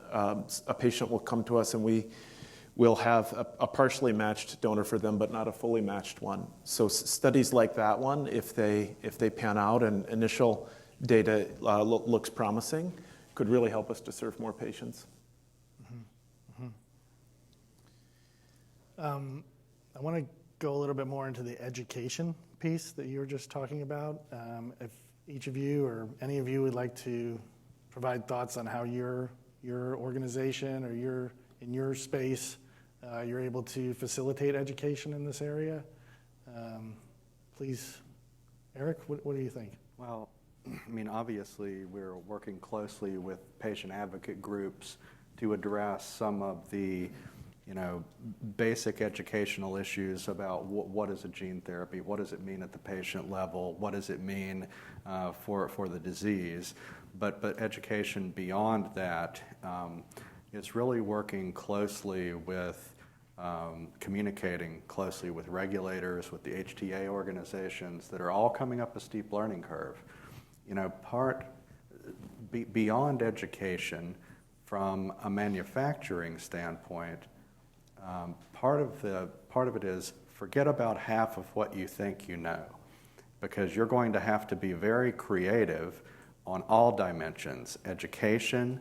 a patient will come to us and we will have a partially matched donor for them, but not a fully matched one. So studies like that one, if they pan out and initial data looks promising, could really help us to serve more patients. I want to go a little bit more into the education piece that you were just talking about. If each of you or any of you would like to provide thoughts on how your organization or in your space you're able to facilitate education in this area, please, Eric, what do you think? Well, I mean, obviously, we're working closely with patient advocate groups to address some of the, basic educational issues about what is a gene therapy, what does it mean at the patient level, what does it mean for the disease. But education beyond that is really working closely with communicating closely with regulators, with the HTA organizations that are all coming up a steep learning curve. Beyond education, from a manufacturing standpoint, part of it is forget about half of what you think you know, because you're going to have to be very creative on all dimensions, education,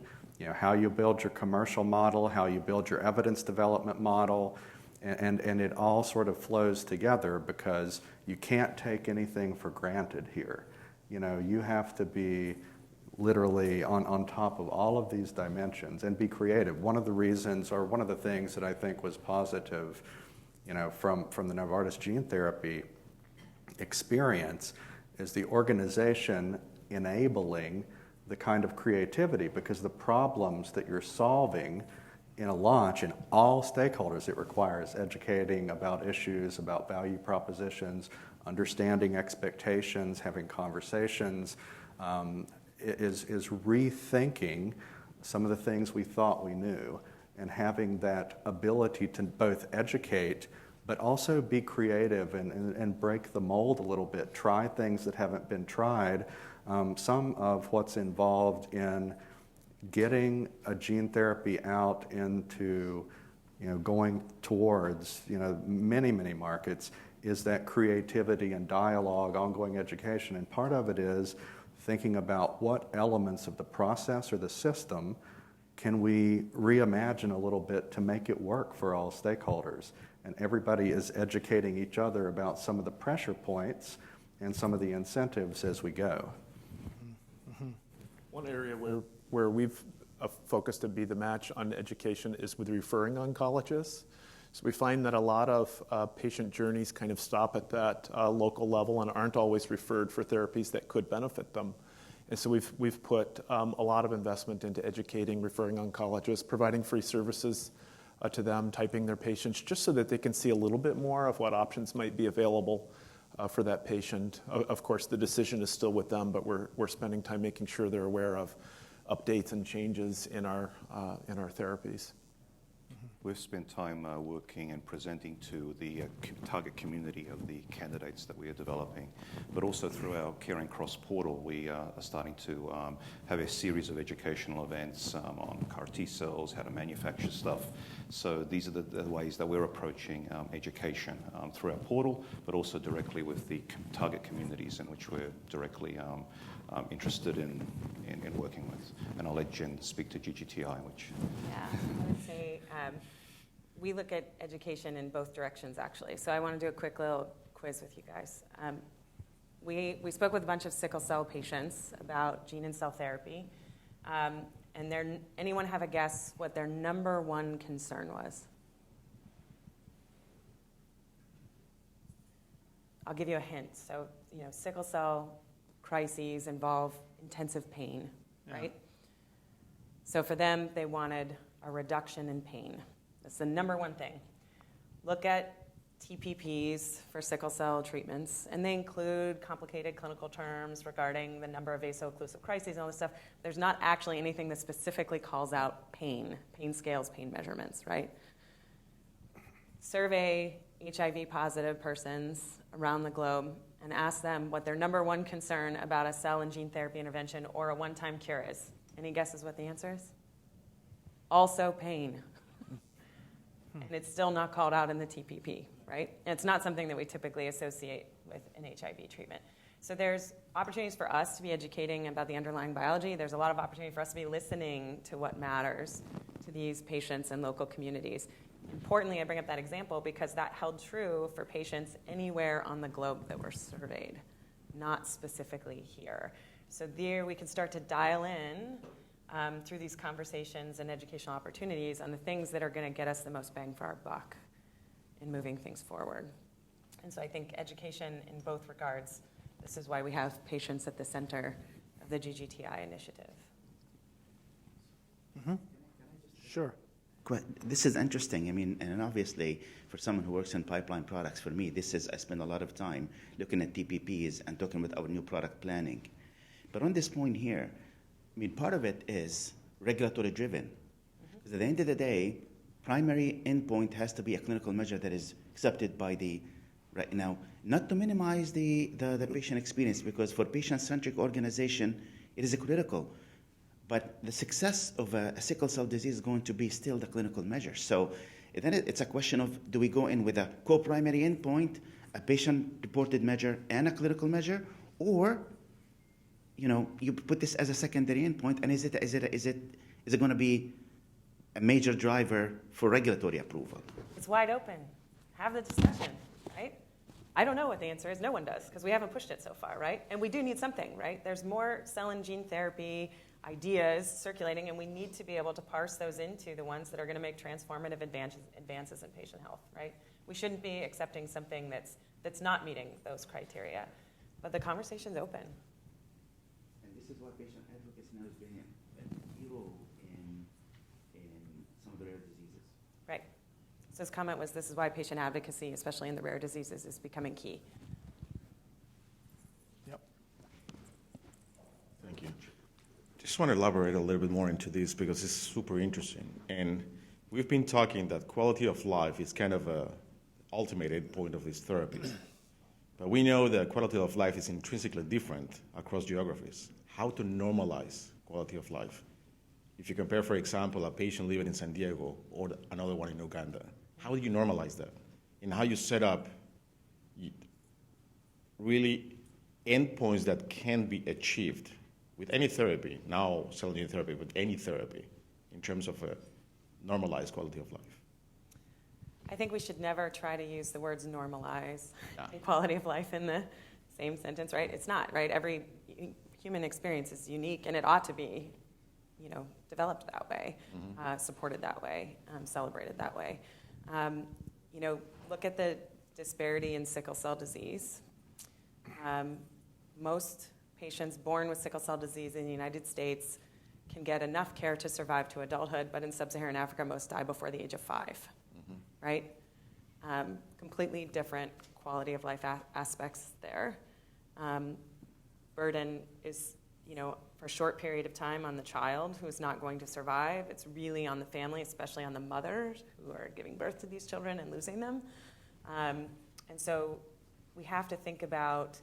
how you build your commercial model, how you build your evidence development model, and it all sort of flows together because you can't take anything for granted here. You have to be literally on top of all of these dimensions and be creative. One of the reasons, or one of the things that I think was positive, from the Novartis gene therapy experience is the organization enabling the kind of creativity, because the problems that you're solving in a launch in all stakeholders, it requires educating about issues, about value propositions, understanding expectations, having conversations, is rethinking some of the things we thought we knew, and having that ability to both educate but also be creative and break the mold a little bit, try things that haven't been tried. Some of what's involved in getting a gene therapy out into, going towards, many, many markets is that creativity and dialogue, ongoing education. And part of it is thinking about what elements of the process or the system can we reimagine a little bit to make it work for all stakeholders. And everybody is educating each other about some of the pressure points and some of the incentives as we go. Mm-hmm. One area where we've focused to be the match on education is with referring oncologists. So we find that a lot of patient journeys kind of stop at that local level and aren't always referred for therapies that could benefit them. And so we've put a lot of investment into educating referring oncologists, providing free services to them, typing their patients, just so that they can see a little bit more of what options might be available for that patient. Of course, the decision is still with them, but we're spending time making sure they're aware of updates and changes in our therapies. We've spent time working and presenting to the target community of the candidates that we are developing, but also through our Caring Cross portal, we are starting to have a series of educational events on CAR T cells, how to manufacture stuff. So these are the ways that we're approaching education through our portal, but also directly with the target communities in which we're directly interested in working with. And I'll let Jen speak to GGTI, which... Yeah, I would say we look at education in both directions, actually. So I want to do a quick little quiz with you guys. We spoke with a bunch of sickle cell patients about gene and cell therapy. And anyone have a guess what their number one concern was? I'll give you a hint. So, sickle cell crises involve intensive pain, right? So for them, they wanted a reduction in pain. That's the number one thing. Look at TPPs for sickle cell treatments, and they include complicated clinical terms regarding the number of vaso-occlusive crises and all this stuff. There's not actually anything that specifically calls out pain scales, pain measurements, right? Survey HIV-positive persons around the globe and ask them what their number one concern about a cell and gene therapy intervention or a one-time cure is. Any guesses what the answer is? Also pain. And it's still not called out in the TPP, right? And it's not something that we typically associate with an HIV treatment. So there's opportunities for us to be educating about the underlying biology. There's a lot of opportunity for us to be listening to what matters to these patients and local communities. Importantly, I bring up that example because that held true for patients anywhere on the globe that were surveyed, not specifically here. So there we can start to dial in through these conversations and educational opportunities on the things that are going to get us the most bang for our buck in moving things forward. And so I think education in both regards, this is why we have patients at the center of the GGTI initiative. Mm-hmm. Sure. This is interesting. I mean, and obviously, for someone who works in pipeline products, for me, I spend a lot of time looking at TPPs and talking with our new product planning. But on this point here, I mean, part of it is regulatory driven. Because at the end of the day, primary endpoint has to be a clinical measure that is accepted by right now, not to minimize the patient experience, because for patient-centric organization, it is critical. But the success of a sickle cell disease is going to be still the clinical measure. So then it's a question of, do we go in with a co-primary endpoint, a patient-reported measure, and a clinical measure, or you put this as a secondary endpoint, and is it going to be a major driver for regulatory approval? It's wide open. Have the discussion, right? I don't know what the answer is. No one does, because we haven't pushed it so far, right? And we do need something, right? There's more cell and gene therapy ideas circulating, and we need to be able to parse those into the ones that are going to make transformative advances in patient health, right? We shouldn't be accepting something that's not meeting those criteria. But the conversation's open. And this is why patient advocacy now is playing a key role in some of the rare diseases. Right. So his comment was, this is why patient advocacy, especially in the rare diseases, is becoming key. Yep. Thank you. Just want to elaborate a little bit more into this because it's super interesting. And we've been talking that quality of life is kind of a ultimate endpoint of this therapy. But we know that quality of life is intrinsically different across geographies. How to normalize quality of life? If you compare, for example, a patient living in San Diego or another one in Uganda, how do you normalize that? And how you set up really endpoints that can be achieved with any therapy, now cell and gene therapy, with any therapy, in terms of a normalized quality of life? I think we should never try to use the words normalize and quality of life in the same sentence, right? It's not, right? Every human experience is unique, and it ought to be, developed that way, supported that way, celebrated that way. Look at the disparity in sickle cell disease. Most patients born with sickle cell disease in the United States can get enough care to survive to adulthood, but in sub-Saharan Africa, most die before the age of 5. Right? Completely different quality of life aspects there. Burden is, for a short period of time on the child who is not going to survive. It's really on the family, especially on the mothers who are giving birth to these children and losing them. And so we have to think about,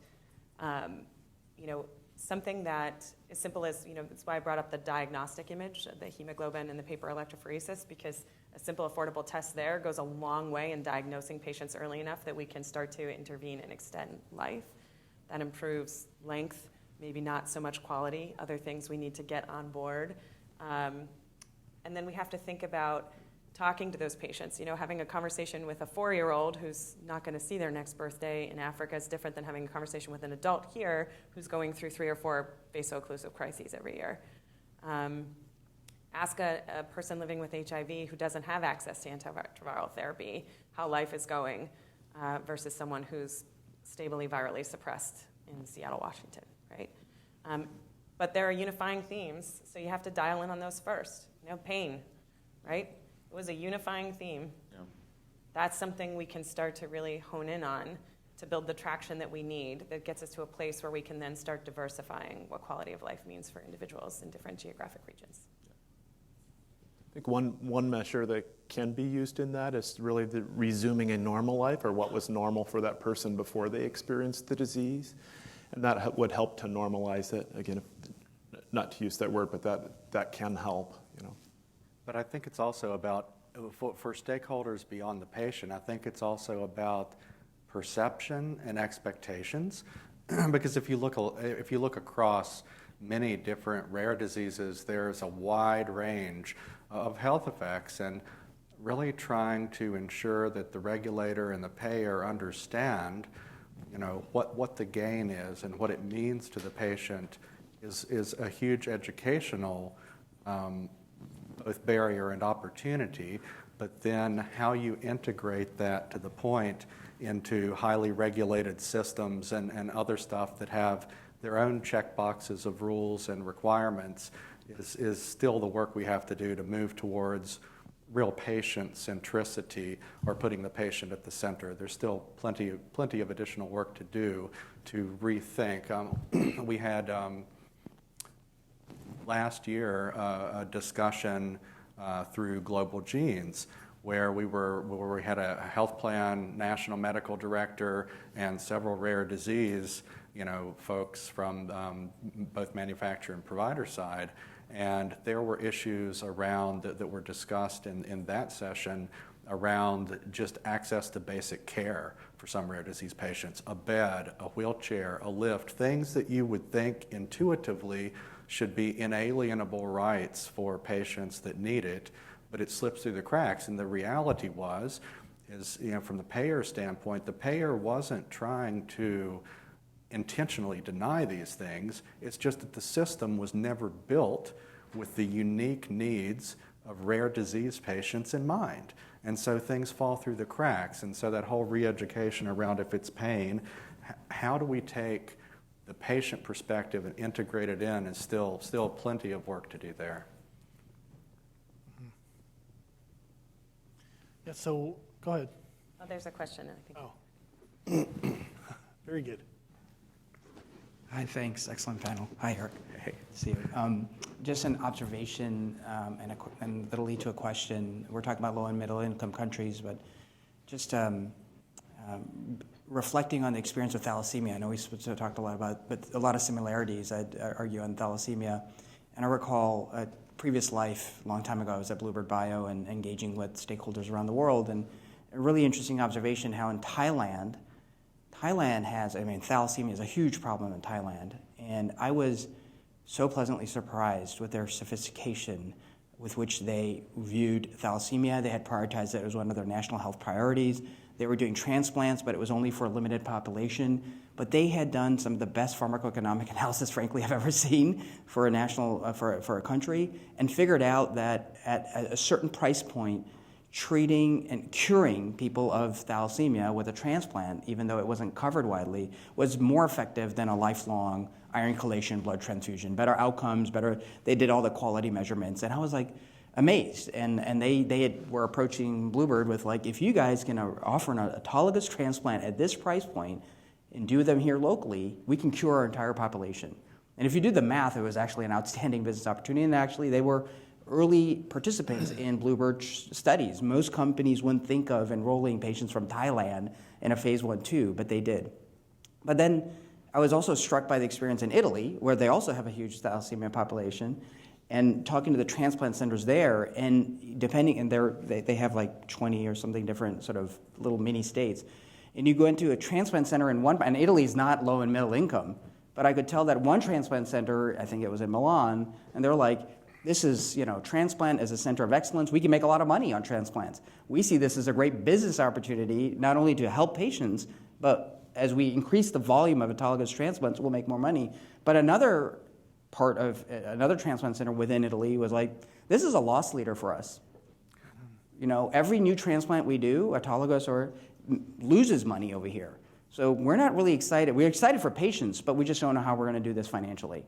something that as simple as, that's why I brought up the diagnostic image, the hemoglobin and the paper electrophoresis, because a simple, affordable test there goes a long way in diagnosing patients early enough that we can start to intervene and extend life. That improves length, maybe not so much quality, other things we need to get on board. And then we have to think about talking to those patients. Having a conversation with a 4-year-old who's not going to see their next birthday in Africa is different than having a conversation with an adult here who's going through 3 or 4 vaso-occlusive crises every year. Ask a person living with HIV who doesn't have access to antiviral therapy how life is going versus someone who's stably virally suppressed in Seattle, Washington, right? But there are unifying themes, so you have to dial in on those first. Pain, right? It was a unifying theme. Yeah. That's something we can start to really hone in on to build the traction that we need that gets us to a place where we can then start diversifying what quality of life means for individuals in different geographic regions. I think one measure that can be used in that is really the resuming a normal life, or what was normal for that person before they experienced the disease. And that would help to normalize it. Again, not to use that word, but that can help, But I think it's also about, for stakeholders beyond the patient, I think it's also about perception and expectations. Because if you look across many different rare diseases, there's a wide range of health effects, and really trying to ensure that the regulator and the payer understand, what the gain is and what it means to the patient is a huge educational both barrier and opportunity, but then how you integrate that to the point into highly regulated systems and other stuff that have their own check boxes of rules and requirements is still the work we have to do to move towards real patient centricity, or putting the patient at the center. There's still plenty of additional work to do to rethink. We had last year a discussion through Global Genes where we had a health plan national medical director and several rare disease folks from both manufacturer and provider side, and there were issues around that were discussed in that session around just access to basic care for some rare disease patients, a bed, a wheelchair, a lift, things that you would think intuitively should be inalienable rights for patients that need it, but it slips through the cracks. And the reality is, from the payer standpoint, the payer wasn't trying to intentionally deny these things. It's just that the system was never built with the unique needs of rare disease patients in mind. And so things fall through the cracks. And so that whole re-education around if it's pain, how do we take the patient perspective and integrate it in is still plenty of work to do there. Yeah, so go ahead. Oh, there's a question, I think. Oh, very good. Hi, thanks. Excellent panel. Hi, Eric. Hey. See you. Just an observation, and that'll lead to a question. We're talking about low and middle income countries, but just reflecting on the experience with thalassemia. I know we talked a lot about, but a lot of similarities, I'd argue, on thalassemia. And I recall a previous life, a long time ago, I was at Bluebird Bio and engaging with stakeholders around the world. And a really interesting observation how in Thailand has, thalassemia is a huge problem in Thailand. And I was so pleasantly surprised with their sophistication with which they viewed thalassemia. They had prioritized it as one of their national health priorities. They were doing transplants, but it was only for a limited population. But they had done some of the best pharmacoeconomic analysis, frankly, I've ever seen for a national, for a country, and figured out that at a certain price point, treating and curing people of thalassemia with a transplant, even though it wasn't covered widely, was more effective than a lifelong iron chelation blood transfusion. Better outcomes, they did all the quality measurements. And I was like amazed. And they were approaching Bluebird with like, if you guys can offer an autologous transplant at this price point and do them here locally, we can cure our entire population. And if you do the math, it was actually an outstanding business opportunity. And actually they were early participants in Bluebird studies. Most companies wouldn't think of enrolling patients from Thailand in a phase 1/2, but they did. But then I was also struck by the experience in Italy, where they also have a huge thalassemia population, and talking to the transplant centers there, and they have like 20 or something different sort of little mini states. And you go into a transplant center and Italy is not low and middle income, but I could tell that one transplant center, I think it was in Milan, and they're like, this is, transplant as a center of excellence. We can make a lot of money on transplants. We see this as a great business opportunity, not only to help patients, but as we increase the volume of autologous transplants, we'll make more money. But another transplant center within Italy was like, this is a loss leader for us. Every new transplant we do, autologous loses money over here. So we're not really excited. We're excited for patients, but we just don't know how we're going to do this financially.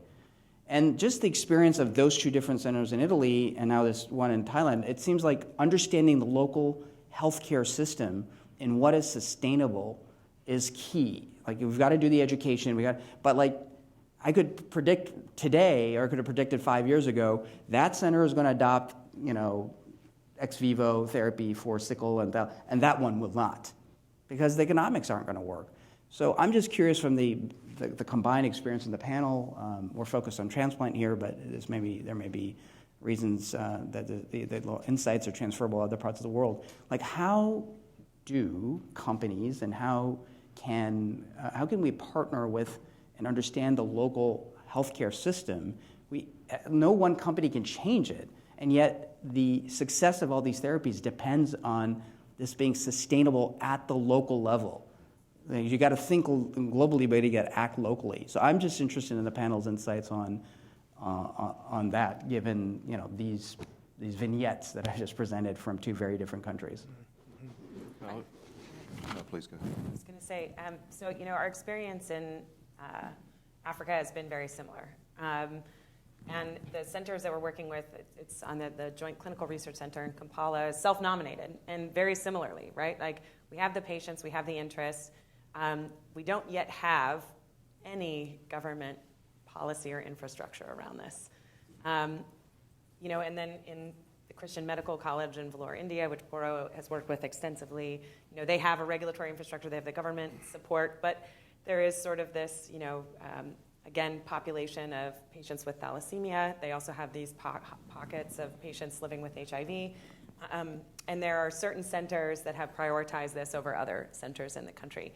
And just the experience of those two different centers in Italy and now this one in Thailand, it seems like understanding the local healthcare system and what is sustainable is key. Like, we've got to do the education. But I could predict today, or I could have predicted 5 years ago, that center is going to adopt, ex vivo therapy for sickle, and that one will not, because the economics aren't going to work. So I'm just curious from the combined experience in the panel. We're focused on transplant here, but there may be reasons that the insights are transferable to other parts of the world. Like, how do companies and how can we partner with and understand the local healthcare system? No one company can change it, and yet the success of all these therapies depends on this being sustainable at the local level. You got to think globally, but you got to act locally. So I'm just interested in the panel's insights on that, given these vignettes that I just presented from two very different countries. No, please go. I was going to say, our experience in Africa has been very similar. And the centers that we're working with, it's on the Joint Clinical Research Center in Kampala, is self-nominated, and very similarly, right? Like, we have the patients, we have the interests. We don't yet have any government policy or infrastructure around this. And then in the Christian Medical College in Vellore, India, which Boro has worked with extensively, they have a regulatory infrastructure, they have the government support, but there is sort of this, again, population of patients with thalassemia. They also have these pockets of patients living with HIV. And there are certain centers that have prioritized this over other centers in the country.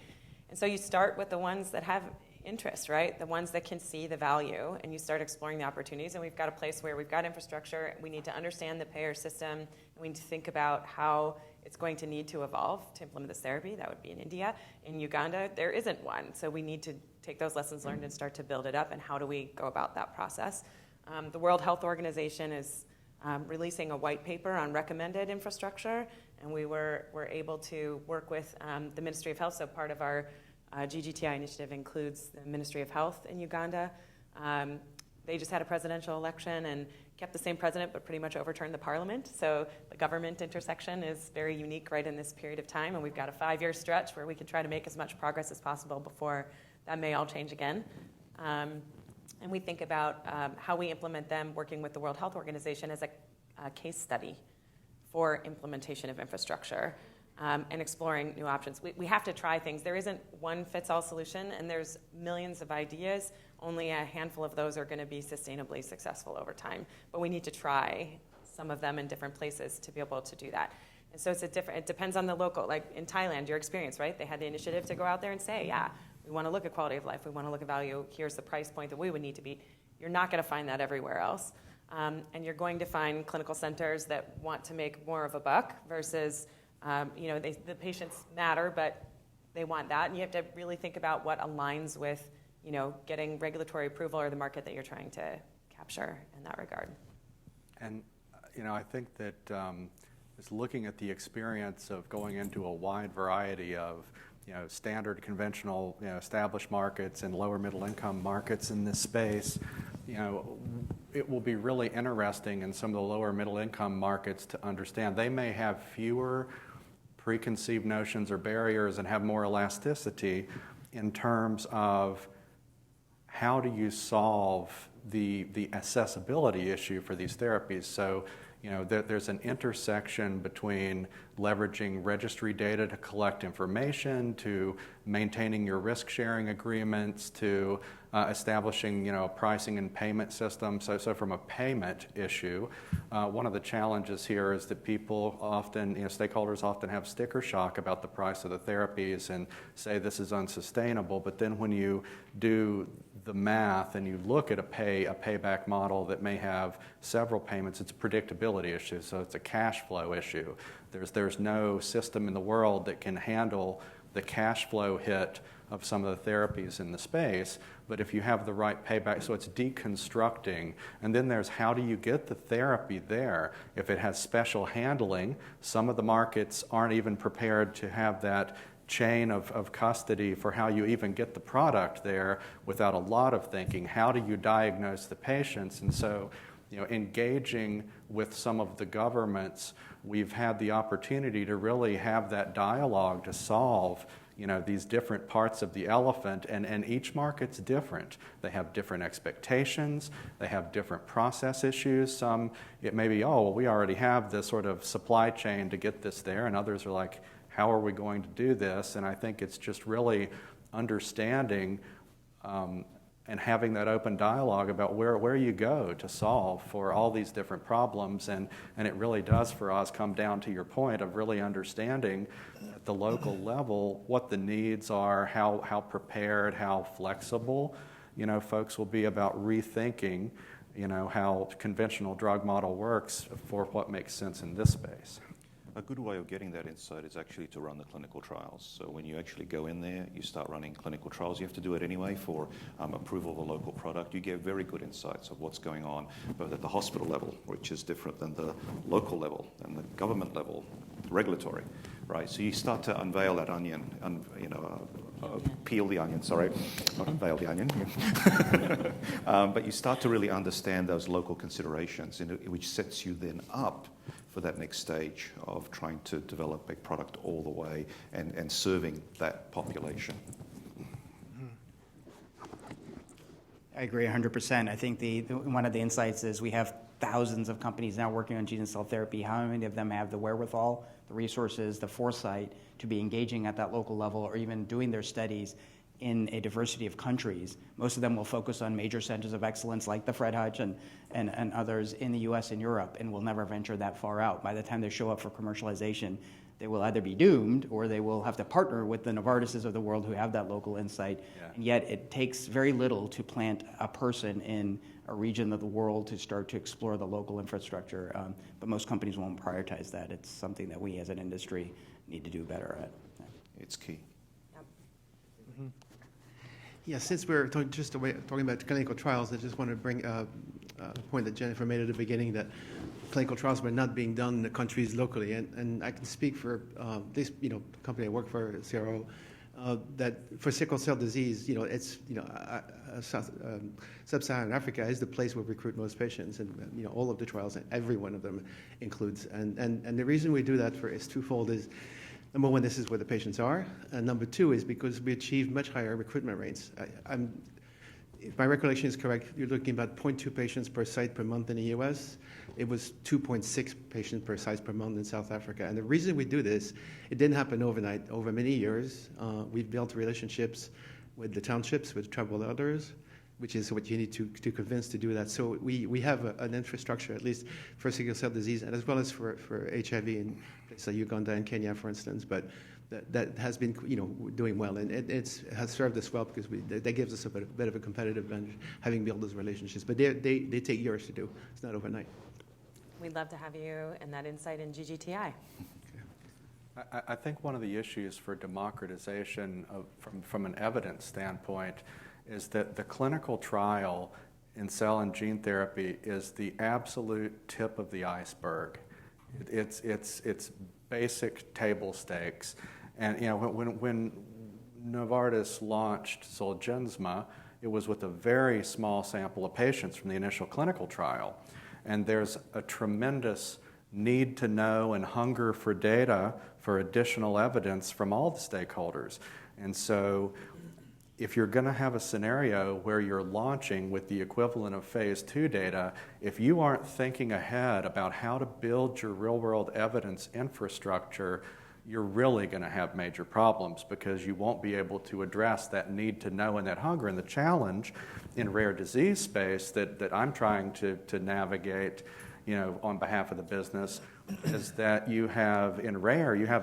And so you start with the ones that have interest, right? The ones that can see the value, and you start exploring the opportunities. And we've got a place where we've got infrastructure. We need to understand the payer system, and we need to think about how it's going to need to evolve to implement this therapy. That would be in India. In Uganda, there isn't one. So we need to take those lessons learned and start to build it up. And how do we go about that process? The World Health Organization is releasing a white paper on recommended infrastructure, and we were able to work with the Ministry of Health. So part of our GGTI initiative includes the Ministry of Health in Uganda. They just had a presidential election and kept the same president, but pretty much overturned the parliament. So the government intersection is very unique right in this period of time, and we've got a 5-year stretch where we can try to make as much progress as possible before that may all change again. And we think about how we implement them, working with the World Health Organization as a case study for implementation of infrastructure and exploring new options. We have to try things. There isn't one fits-all solution, and there's millions of ideas. Only a handful of those are going to be sustainably successful over time. But we need to try some of them in different places to be able to do that. And so it depends on the local, like in Thailand, your experience, right? They had the initiative to go out there and say, yeah, we want to look at quality of life. We want to look at value. Here's the price point that we would need to beat. You're not going to find that everywhere else. And you're going to find clinical centers that want to make more of a buck versus, the patients matter, but they want that. And you have to really think about what aligns with, getting regulatory approval or the market that you're trying to capture in that regard. And, I think that just looking at the experience of going into a wide variety of standard, conventional, established markets and lower middle income markets in this space, it will be really interesting in some of the lower middle income markets to understand. They may have fewer preconceived notions or barriers and have more elasticity in terms of how do you solve the accessibility issue for these therapies. So, there's an intersection between leveraging registry data to collect information, to maintaining your risk-sharing agreements, to establishing, a pricing and payment system. So from a payment issue, one of the challenges here is that people often, stakeholders often have sticker shock about the price of the therapies and say this is unsustainable. But then when you do the math and you look at a payback model that may have several payments, it's a predictability issue. So it's a cash flow issue. There's no system in the world that can handle the cash flow hit of some of the therapies in the space. But if you have the right payback, so it's deconstructing. And then there's how do you get the therapy there? If it has special handling, some of the markets aren't even prepared to have that chain of custody for how you even get the product there without a lot of thinking. How do you diagnose the patients? And so, engaging with some of the governments, we've had the opportunity to really have that dialogue to solve these different parts of the elephant, and each market's different. They have different expectations, they have different process issues. Some, it may be, we already have this sort of supply chain to get this there, and others are like, how are we going to do this? And I think it's just really understanding and having that open dialogue about where you go to solve for all these different problems. And it really does for us come down to your point of really understanding at the local level what the needs are, how prepared, how flexible, folks will be about rethinking, how conventional drug model works for what makes sense in this space. A good way of getting that insight is actually to run the clinical trials. So when you actually go in there, you start running clinical trials. You have to do it anyway for approval of a local product. You get very good insights of what's going on, both at the hospital level, which is different than the local level, and the government level, regulatory, right? So you start to unveil that onion, peel the onion, sorry, not unveil the onion. But you start to really understand those local considerations, which sets you then up for that next stage of trying to develop a product all the way and serving that population. I agree 100%. I think one of the insights is we have thousands of companies now working on gene and cell therapy. How many of them have the wherewithal, the resources, the foresight to be engaging at that local level or even doing their studies in a diversity of countries. Most of them will focus on major centers of excellence like the Fred Hutch and others in the US and Europe, and will never venture that far out. By the time they show up for commercialization, they will either be doomed or they will have to partner with the Novartises of the world who have that local insight. Yeah. And yet it takes very little to plant a person in a region of the world to start to explore the local infrastructure. But most companies won't prioritize that. It's something that we as an industry need to do better at. It's key. Yep. Mm-hmm. Yeah, since we're talking about clinical trials, I just want to bring a point that Jennifer made at the beginning, that clinical trials were not being done in the countries locally. And I can speak for this company I work for, CRO, that for sickle cell disease, it's sub-Saharan Africa is the place where we recruit most patients, and all of the trials, and every one of them includes. And the reason we do that is twofold: is number one, this is where the patients are, and number two is because we achieve much higher recruitment rates. If my recollection is correct, you're looking about 0.2 patients per site per month in the US. It was 2.6 patients per site per month in South Africa. And the reason we do this, it didn't happen overnight. Over many years, we've built relationships with the townships, with tribal elders, which is what you need to convince to do that. So we have an infrastructure, at least for sickle cell disease, and as well as for HIV in places like Uganda and Kenya, for instance. But that has been doing well, and it has served us well because that gives us a bit of a competitive advantage, having built those relationships. But they take years to do. It's not overnight. We'd love to have you and that insight in GGTI. I think one of the issues for democratization from an evidence standpoint is that the clinical trial in cell and gene therapy is the absolute tip of the iceberg. It's basic table stakes. And when Novartis launched Zolgensma, it was with a very small sample of patients from the initial clinical trial. And there's a tremendous need to know and hunger for data for additional evidence from all the stakeholders. And so if you're going to have a scenario where you're launching with the equivalent of phase 2 data, if you aren't thinking ahead about how to build your real-world evidence infrastructure, you're really going to have major problems because you won't be able to address that need to know and that hunger. And the challenge in rare disease space that I'm trying to navigate, on behalf of the business, is that you have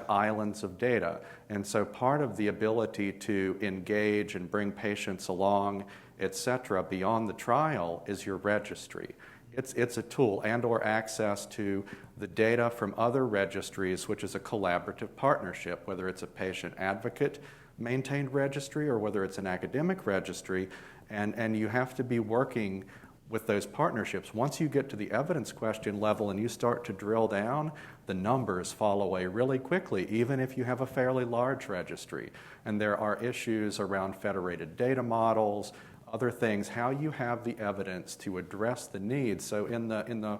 islands of data. And so part of the ability to engage and bring patients along, et cetera, beyond the trial is your registry. It's a tool and or access to the data from other registries, which is a collaborative partnership, whether it's a patient advocate maintained registry or whether it's an academic registry. And you have to be working with those partnerships. Once you get to the evidence question level and you start to drill down, the numbers fall away really quickly, even if you have a fairly large registry. And there are issues around federated data models, other things, how you have the evidence to address the needs. So in the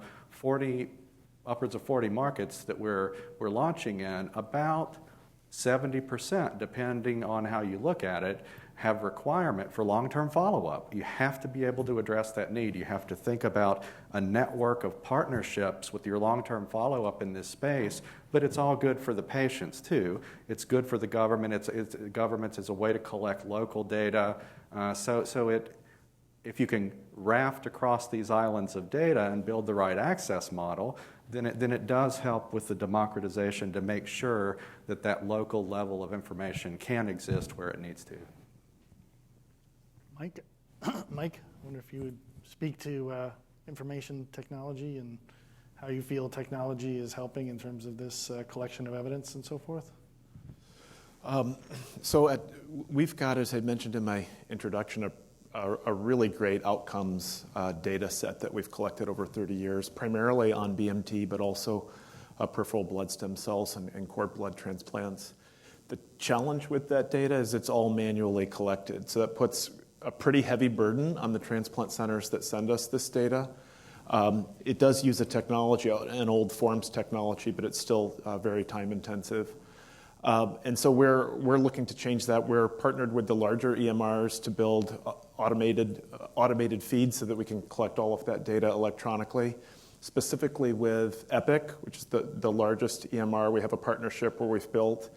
upwards of 40 markets that we're launching in, about 70%, depending on how you look at it, have requirement for long-term follow-up. You have to be able to address that need. You have to think about a network of partnerships with your long-term follow-up in this space, but it's all good for the patients too. It's good for the government. Governments as a way to collect local data. If you can raft across these islands of data and build the right access model, then it does help with the democratization to make sure that local level of information can exist where it needs to. Mike, I wonder if you would speak to information technology and how you feel technology is helping in terms of this collection of evidence and so forth. We've got, as I mentioned in my introduction, a really great outcomes data set that we've collected over 30 years, primarily on BMT, but also peripheral blood stem cells and cord blood transplants. The challenge with that data is it's all manually collected, so that puts a pretty heavy burden on the transplant centers that send us this data. It does use a technology, an old forms technology, but it's still very time intensive. And so we're looking to change that. We're partnered with the larger EMRs to build automated feeds so that we can collect all of that data electronically. Specifically with Epic, which is the largest EMR, we have a partnership where we've built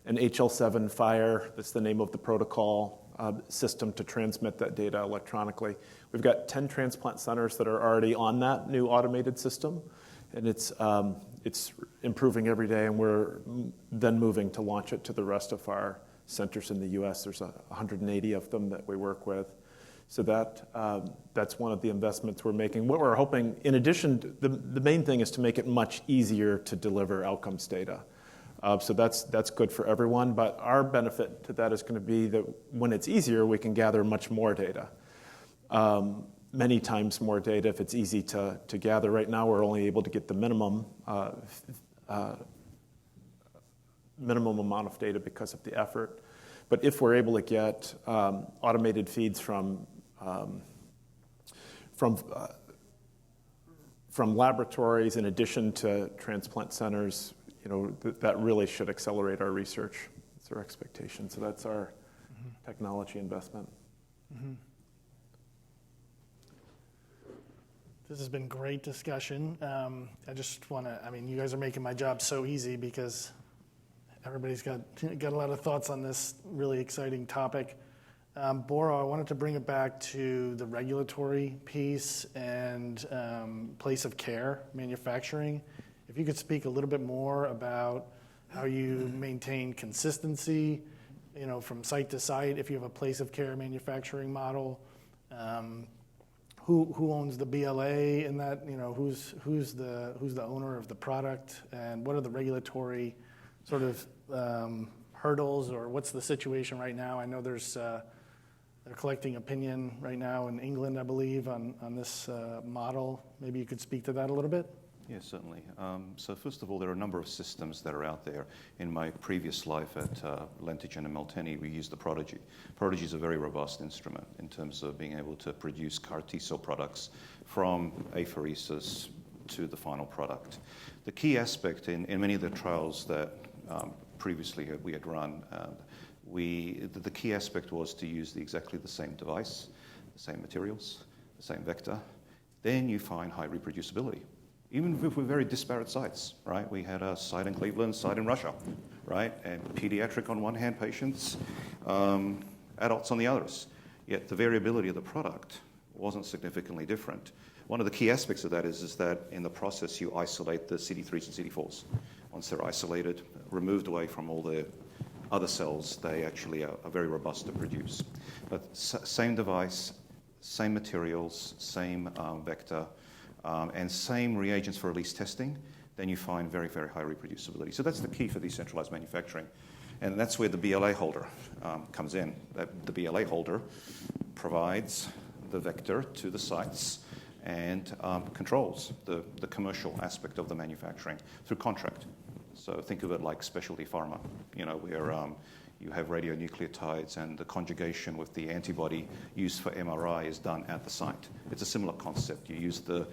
an HL7 Fire, that's the name of the protocol, system to transmit that data electronically. We've got 10 transplant centers that are already on that new automated system, and it's improving every day, and we're then moving to launch it to the rest of our centers in the U.S. There's 180 of them that we work with. So that's one of the investments we're making. What we're hoping, in addition, the main thing is to make it much easier to deliver outcomes data. So that's good for everyone, but our benefit to that is going to be that when it's easier, we can gather much more data. Many times more data if it's easy to gather. Right now, we're only able to get the minimum amount of data because of the effort. But if we're able to get automated feeds from laboratories in addition to transplant centers, that really should accelerate our research. That's our expectation. So that's our technology investment. Mm-hmm. This has been great discussion. I just want to, you guys are making my job so easy because everybody's got a lot of thoughts on this really exciting topic. Boro, I wanted to bring it back to the regulatory piece and place of care manufacturing. If you could speak a little bit more about how you maintain consistency, from site to site, if you have a place of care manufacturing model, who owns the BLA in that, who's the owner of the product, and what are the regulatory sort of hurdles, or what's the situation right now? I know they're collecting opinion right now in England, I believe, on this model. Maybe you could speak to that a little bit? Yes, certainly. So first of all, there are a number of systems that are out there. In my previous life at Lentigen and Miltenyi, we used the Prodigy. Prodigy is a very robust instrument in terms of being able to produce CAR T-cell products from apheresis to the final product. The key aspect in many of the trials that previously we had run, the key aspect was to use exactly the same device, the same materials, the same vector. Then you find high reproducibility. Even if we're very disparate sites, right? We had a site in Cleveland, site in Russia, right? And pediatric on one hand patients, adults on the others. Yet the variability of the product wasn't significantly different. One of the key aspects of that is that in the process you isolate the CD3s and CD4s. Once they're isolated, removed away from all the other cells, they actually are very robust to produce. But same device, same materials, same vector, and same reagents for release testing, then you find very, very high reproducibility. So that's the key for decentralized manufacturing. And that's where the BLA holder comes in. The BLA holder provides the vector to the sites and controls the commercial aspect of the manufacturing through contract. So think of it like specialty pharma, where you have radionucleotides and the conjugation with the antibody used for MRI is done at the site. It's a similar concept. You use the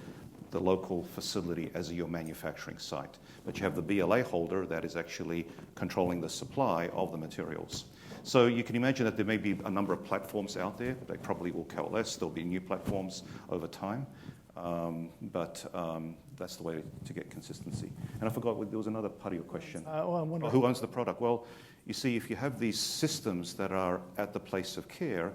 local facility as your manufacturing site. But you have the BLA holder that is actually controlling the supply of the materials. So you can imagine that there may be a number of platforms out there. They probably will coalesce. There'll be new platforms over time. But that's the way to get consistency. And I forgot, there was another part of your question. Who owns the product? Well, you see, if you have these systems that are at the place of care,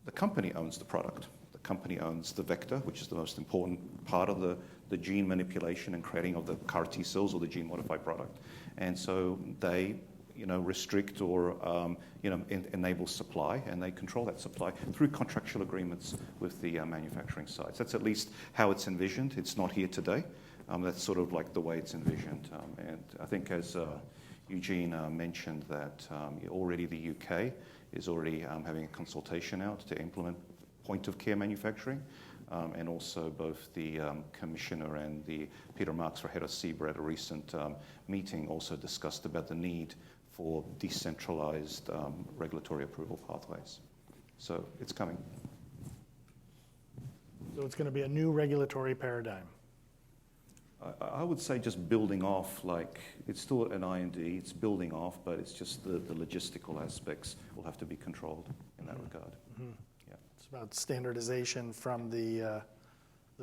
the company owns the product. The company owns the vector, which is the most important part of the gene manipulation and creating of the CAR T cells or the gene-modified product. And so they restrict or enable supply, and they control that supply through contractual agreements with the manufacturing sites. That's at least how it's envisioned. It's not here today. That's sort of like the way it's envisioned. And I think as Eugene mentioned that already the UK is already having a consultation out to implement point-of-care manufacturing. And also both the Commissioner and the Peter Marks, head of CBER, at a recent meeting also discussed about the need for decentralized regulatory approval pathways. So it's coming. So it's going to be a new regulatory paradigm. I would say just building off, like it's still an IND, it's building off, but it's just the logistical aspects will have to be controlled in that regard. Mm-hmm. Yeah. It's about standardization from the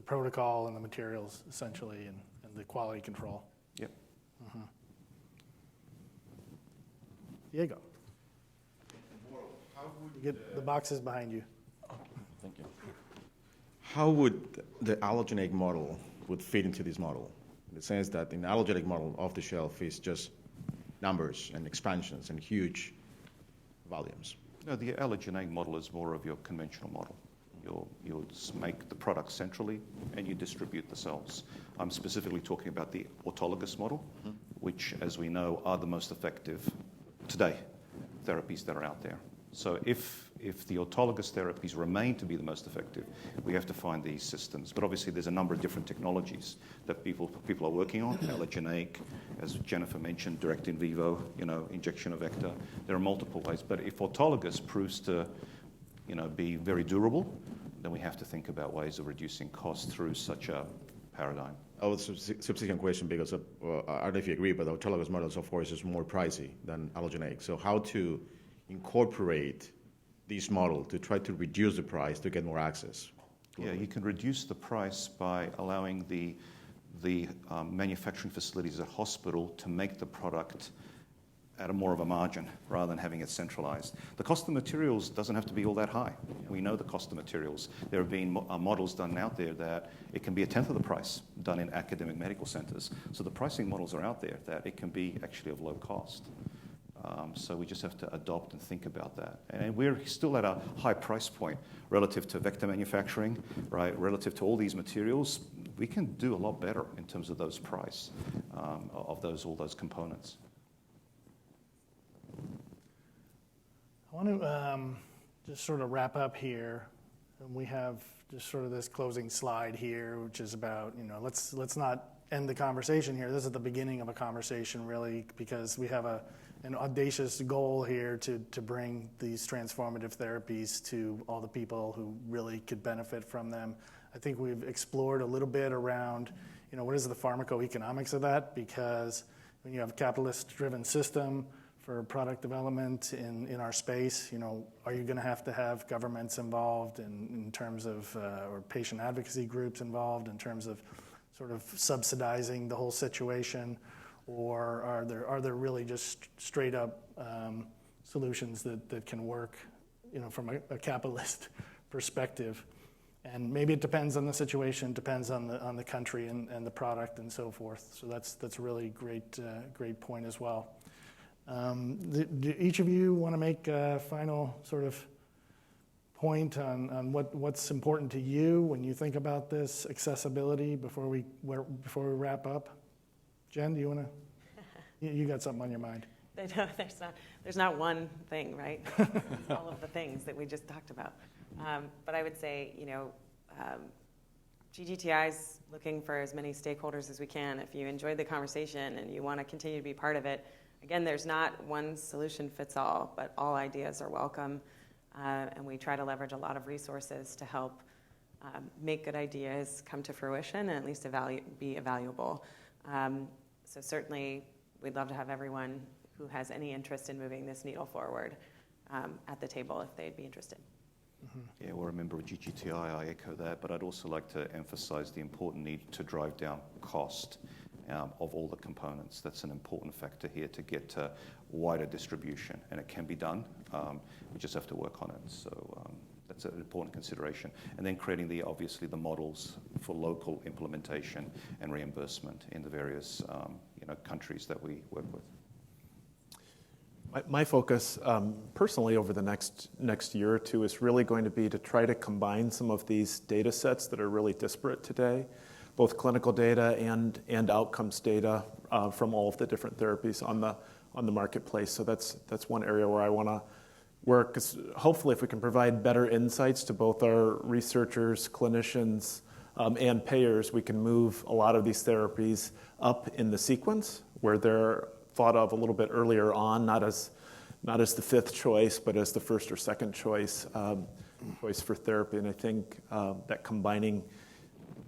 protocol and the materials, essentially, and the quality control. Yep. Diego. How You get the boxes behind you. Thank you. How would the allogeneic model would fit into this model? In the sense that in the allogeneic model, off the shelf is just numbers and expansions and huge volumes. No, the allogeneic model is more of your conventional model. You'll make the product centrally and you distribute the cells. I'm specifically talking about the autologous model, which, as we know, are the most effective today therapies that are out there. So if the autologous therapies remain to be the most effective, we have to find these systems. But obviously there's a number of different technologies that people are working on. Allogeneic, as Jennifer mentioned, direct in vivo, injection of vector. There are multiple ways. But if autologous proves to be very durable, then we have to think about ways of reducing costs through such a paradigm. Oh, it's a subsequent question because I don't know if you agree, but autologous models, of course, is more pricey than allogeneic. So how to incorporate this model to try to reduce the price to get more access? Yeah, you can reduce the price by allowing the manufacturing facilities at hospital to make the product at a more of a margin rather than having it centralized. The cost of materials doesn't have to be all that high. We know the cost of materials. There have been models done out there that it can be a tenth of the price done in academic medical centers. So the pricing models are out there that it can be actually of low cost. So we just have to adopt and think about that. And we're still at a high price point relative to vector manufacturing, right? Relative to all these materials, we can do a lot better in terms of those price of all those components. I want to just sort of wrap up here. And we have just sort of this closing slide here, which is about, let's not end the conversation here. This is the beginning of a conversation, really, because we have an audacious goal here to bring these transformative therapies to all the people who really could benefit from them. I think we've explored a little bit around, what is the pharmacoeconomics of that? Because when you have a capitalist-driven system for product development in our space, are you going to have governments involved in terms of, or patient advocacy groups involved in terms of sort of subsidizing the whole situation? Or are there really just straight up solutions that can work, from a capitalist perspective? And maybe it depends on the situation, depends on the country and the product and so forth. So that's a really great point as well. Do each of you want to make a final sort of point on what's important to you when you think about this accessibility before we wrap up? Jen, do you want to? You got something on your mind. There's not one thing, right? All of the things that we just talked about. But I would say, GGTI is looking for as many stakeholders as we can. If you enjoyed the conversation and you want to continue to be part of it, again, there's not one solution fits all, but all ideas are welcome. And we try to leverage a lot of resources to help make good ideas come to fruition and at least be valuable. So certainly, we'd love to have everyone who has any interest in moving this needle forward at the table if they'd be interested. Mm-hmm. Yeah, we're a member of GGTI, I echo that, but I'd also like to emphasize the important need to drive down cost of all the components. That's an important factor here to get to wider distribution, and it can be done. We just have to work on it. So that's an important consideration. And then creating obviously the models for local implementation and reimbursement in the various countries that we work with. My focus personally over the next year or two is really going to be to try to combine some of these data sets that are really disparate today, both clinical data and outcomes data from all of the different therapies on the marketplace. So that's one area where I want to work, 'cause hopefully if we can provide better insights to both our researchers, clinicians, and payers, we can move a lot of these therapies up in the sequence where they're thought of a little bit earlier on, not as the fifth choice, but as the first or second choice for therapy. And I think that combining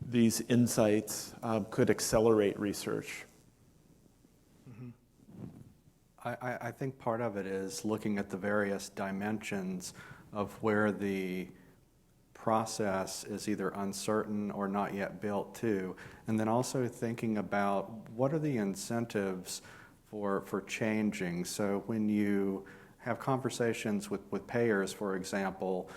these insights could accelerate research. I think part of it is looking at the various dimensions of where the process is either uncertain or not yet built to, and then also thinking about what are the incentives for changing. So when you have conversations with payers, for example.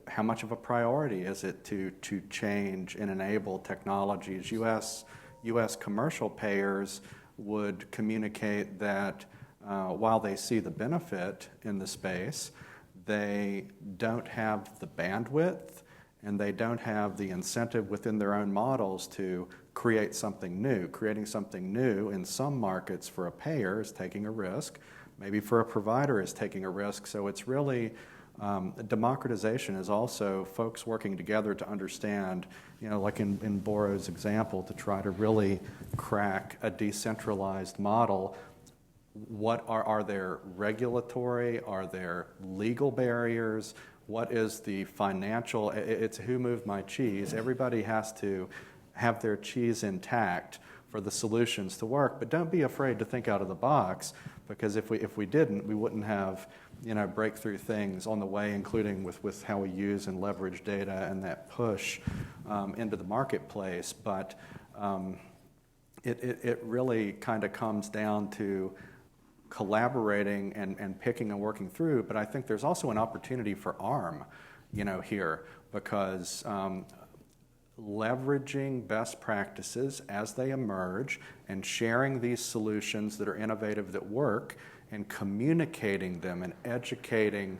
How much of a priority is it to change and enable technologies? U.S. commercial payers would communicate that while they see the benefit in the space, they don't have the bandwidth and they don't have the incentive within their own models to create something new. Creating something new in some markets for a payer is taking a risk. Maybe for a provider is taking a risk. So it's really, democratization is also folks working together to understand, like in Boro's example, to try to really crack a decentralized model. What are there regulatory, are there legal barriers? What is the financial, it's who moved my cheese. Everybody has to have their cheese intact for the solutions to work, but don't be afraid to think out of the box, because if we didn't, we wouldn't have breakthrough things on the way, including with how we use and leverage data and that push into the marketplace. But it really kind of comes down to collaborating and picking and working through. But I think there's also an opportunity for ARM, here, because leveraging best practices as they emerge and sharing these solutions that are innovative, that work, and communicating them and educating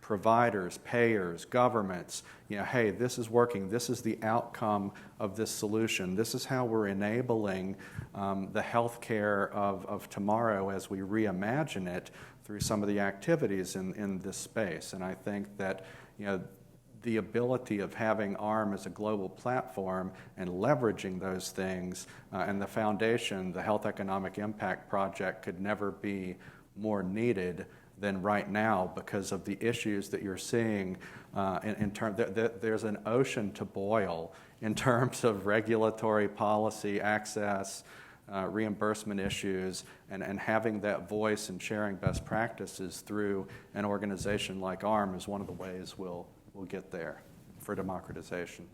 providers, payers, governments, hey, this is working, this is the outcome of this solution, this is how we're enabling the healthcare of tomorrow as we reimagine it through some of the activities in this space. And I think that, the ability of having ARM as a global platform and leveraging those things and the foundation, the Health Economic Impact Project, could never be more needed than right now, because of the issues that you're seeing in terms. There's an ocean to boil in terms of regulatory policy, access, reimbursement issues, and having that voice and sharing best practices through an organization like ARM is one of the ways we'll get there for democratization.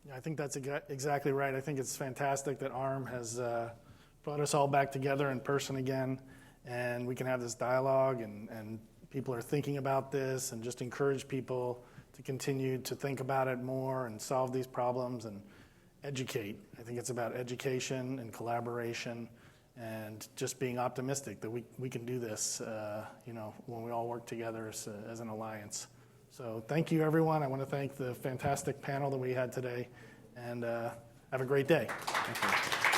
Yeah, I think that's exactly right. I think it's fantastic that ARM has brought us all back together in person again, and we can have this dialogue, and people are thinking about this, and just encourage people to continue to think about it more and solve these problems and educate. I think it's about education and collaboration and just being optimistic that we can do this, when we all work together as an alliance. So thank you, everyone. I want to thank the fantastic panel that we had today, and have a great day. Thank you.